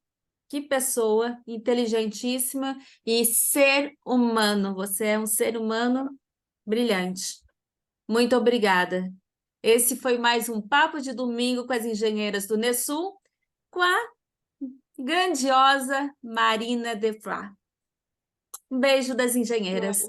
Speaker 1: Que pessoa inteligentíssima e ser humano. Você é um ser humano brilhante. Muito obrigada. Esse foi mais um Papo de Domingo com as engenheiras do NESU, com a grandiosa Marina Defra. Um beijo das engenheiras.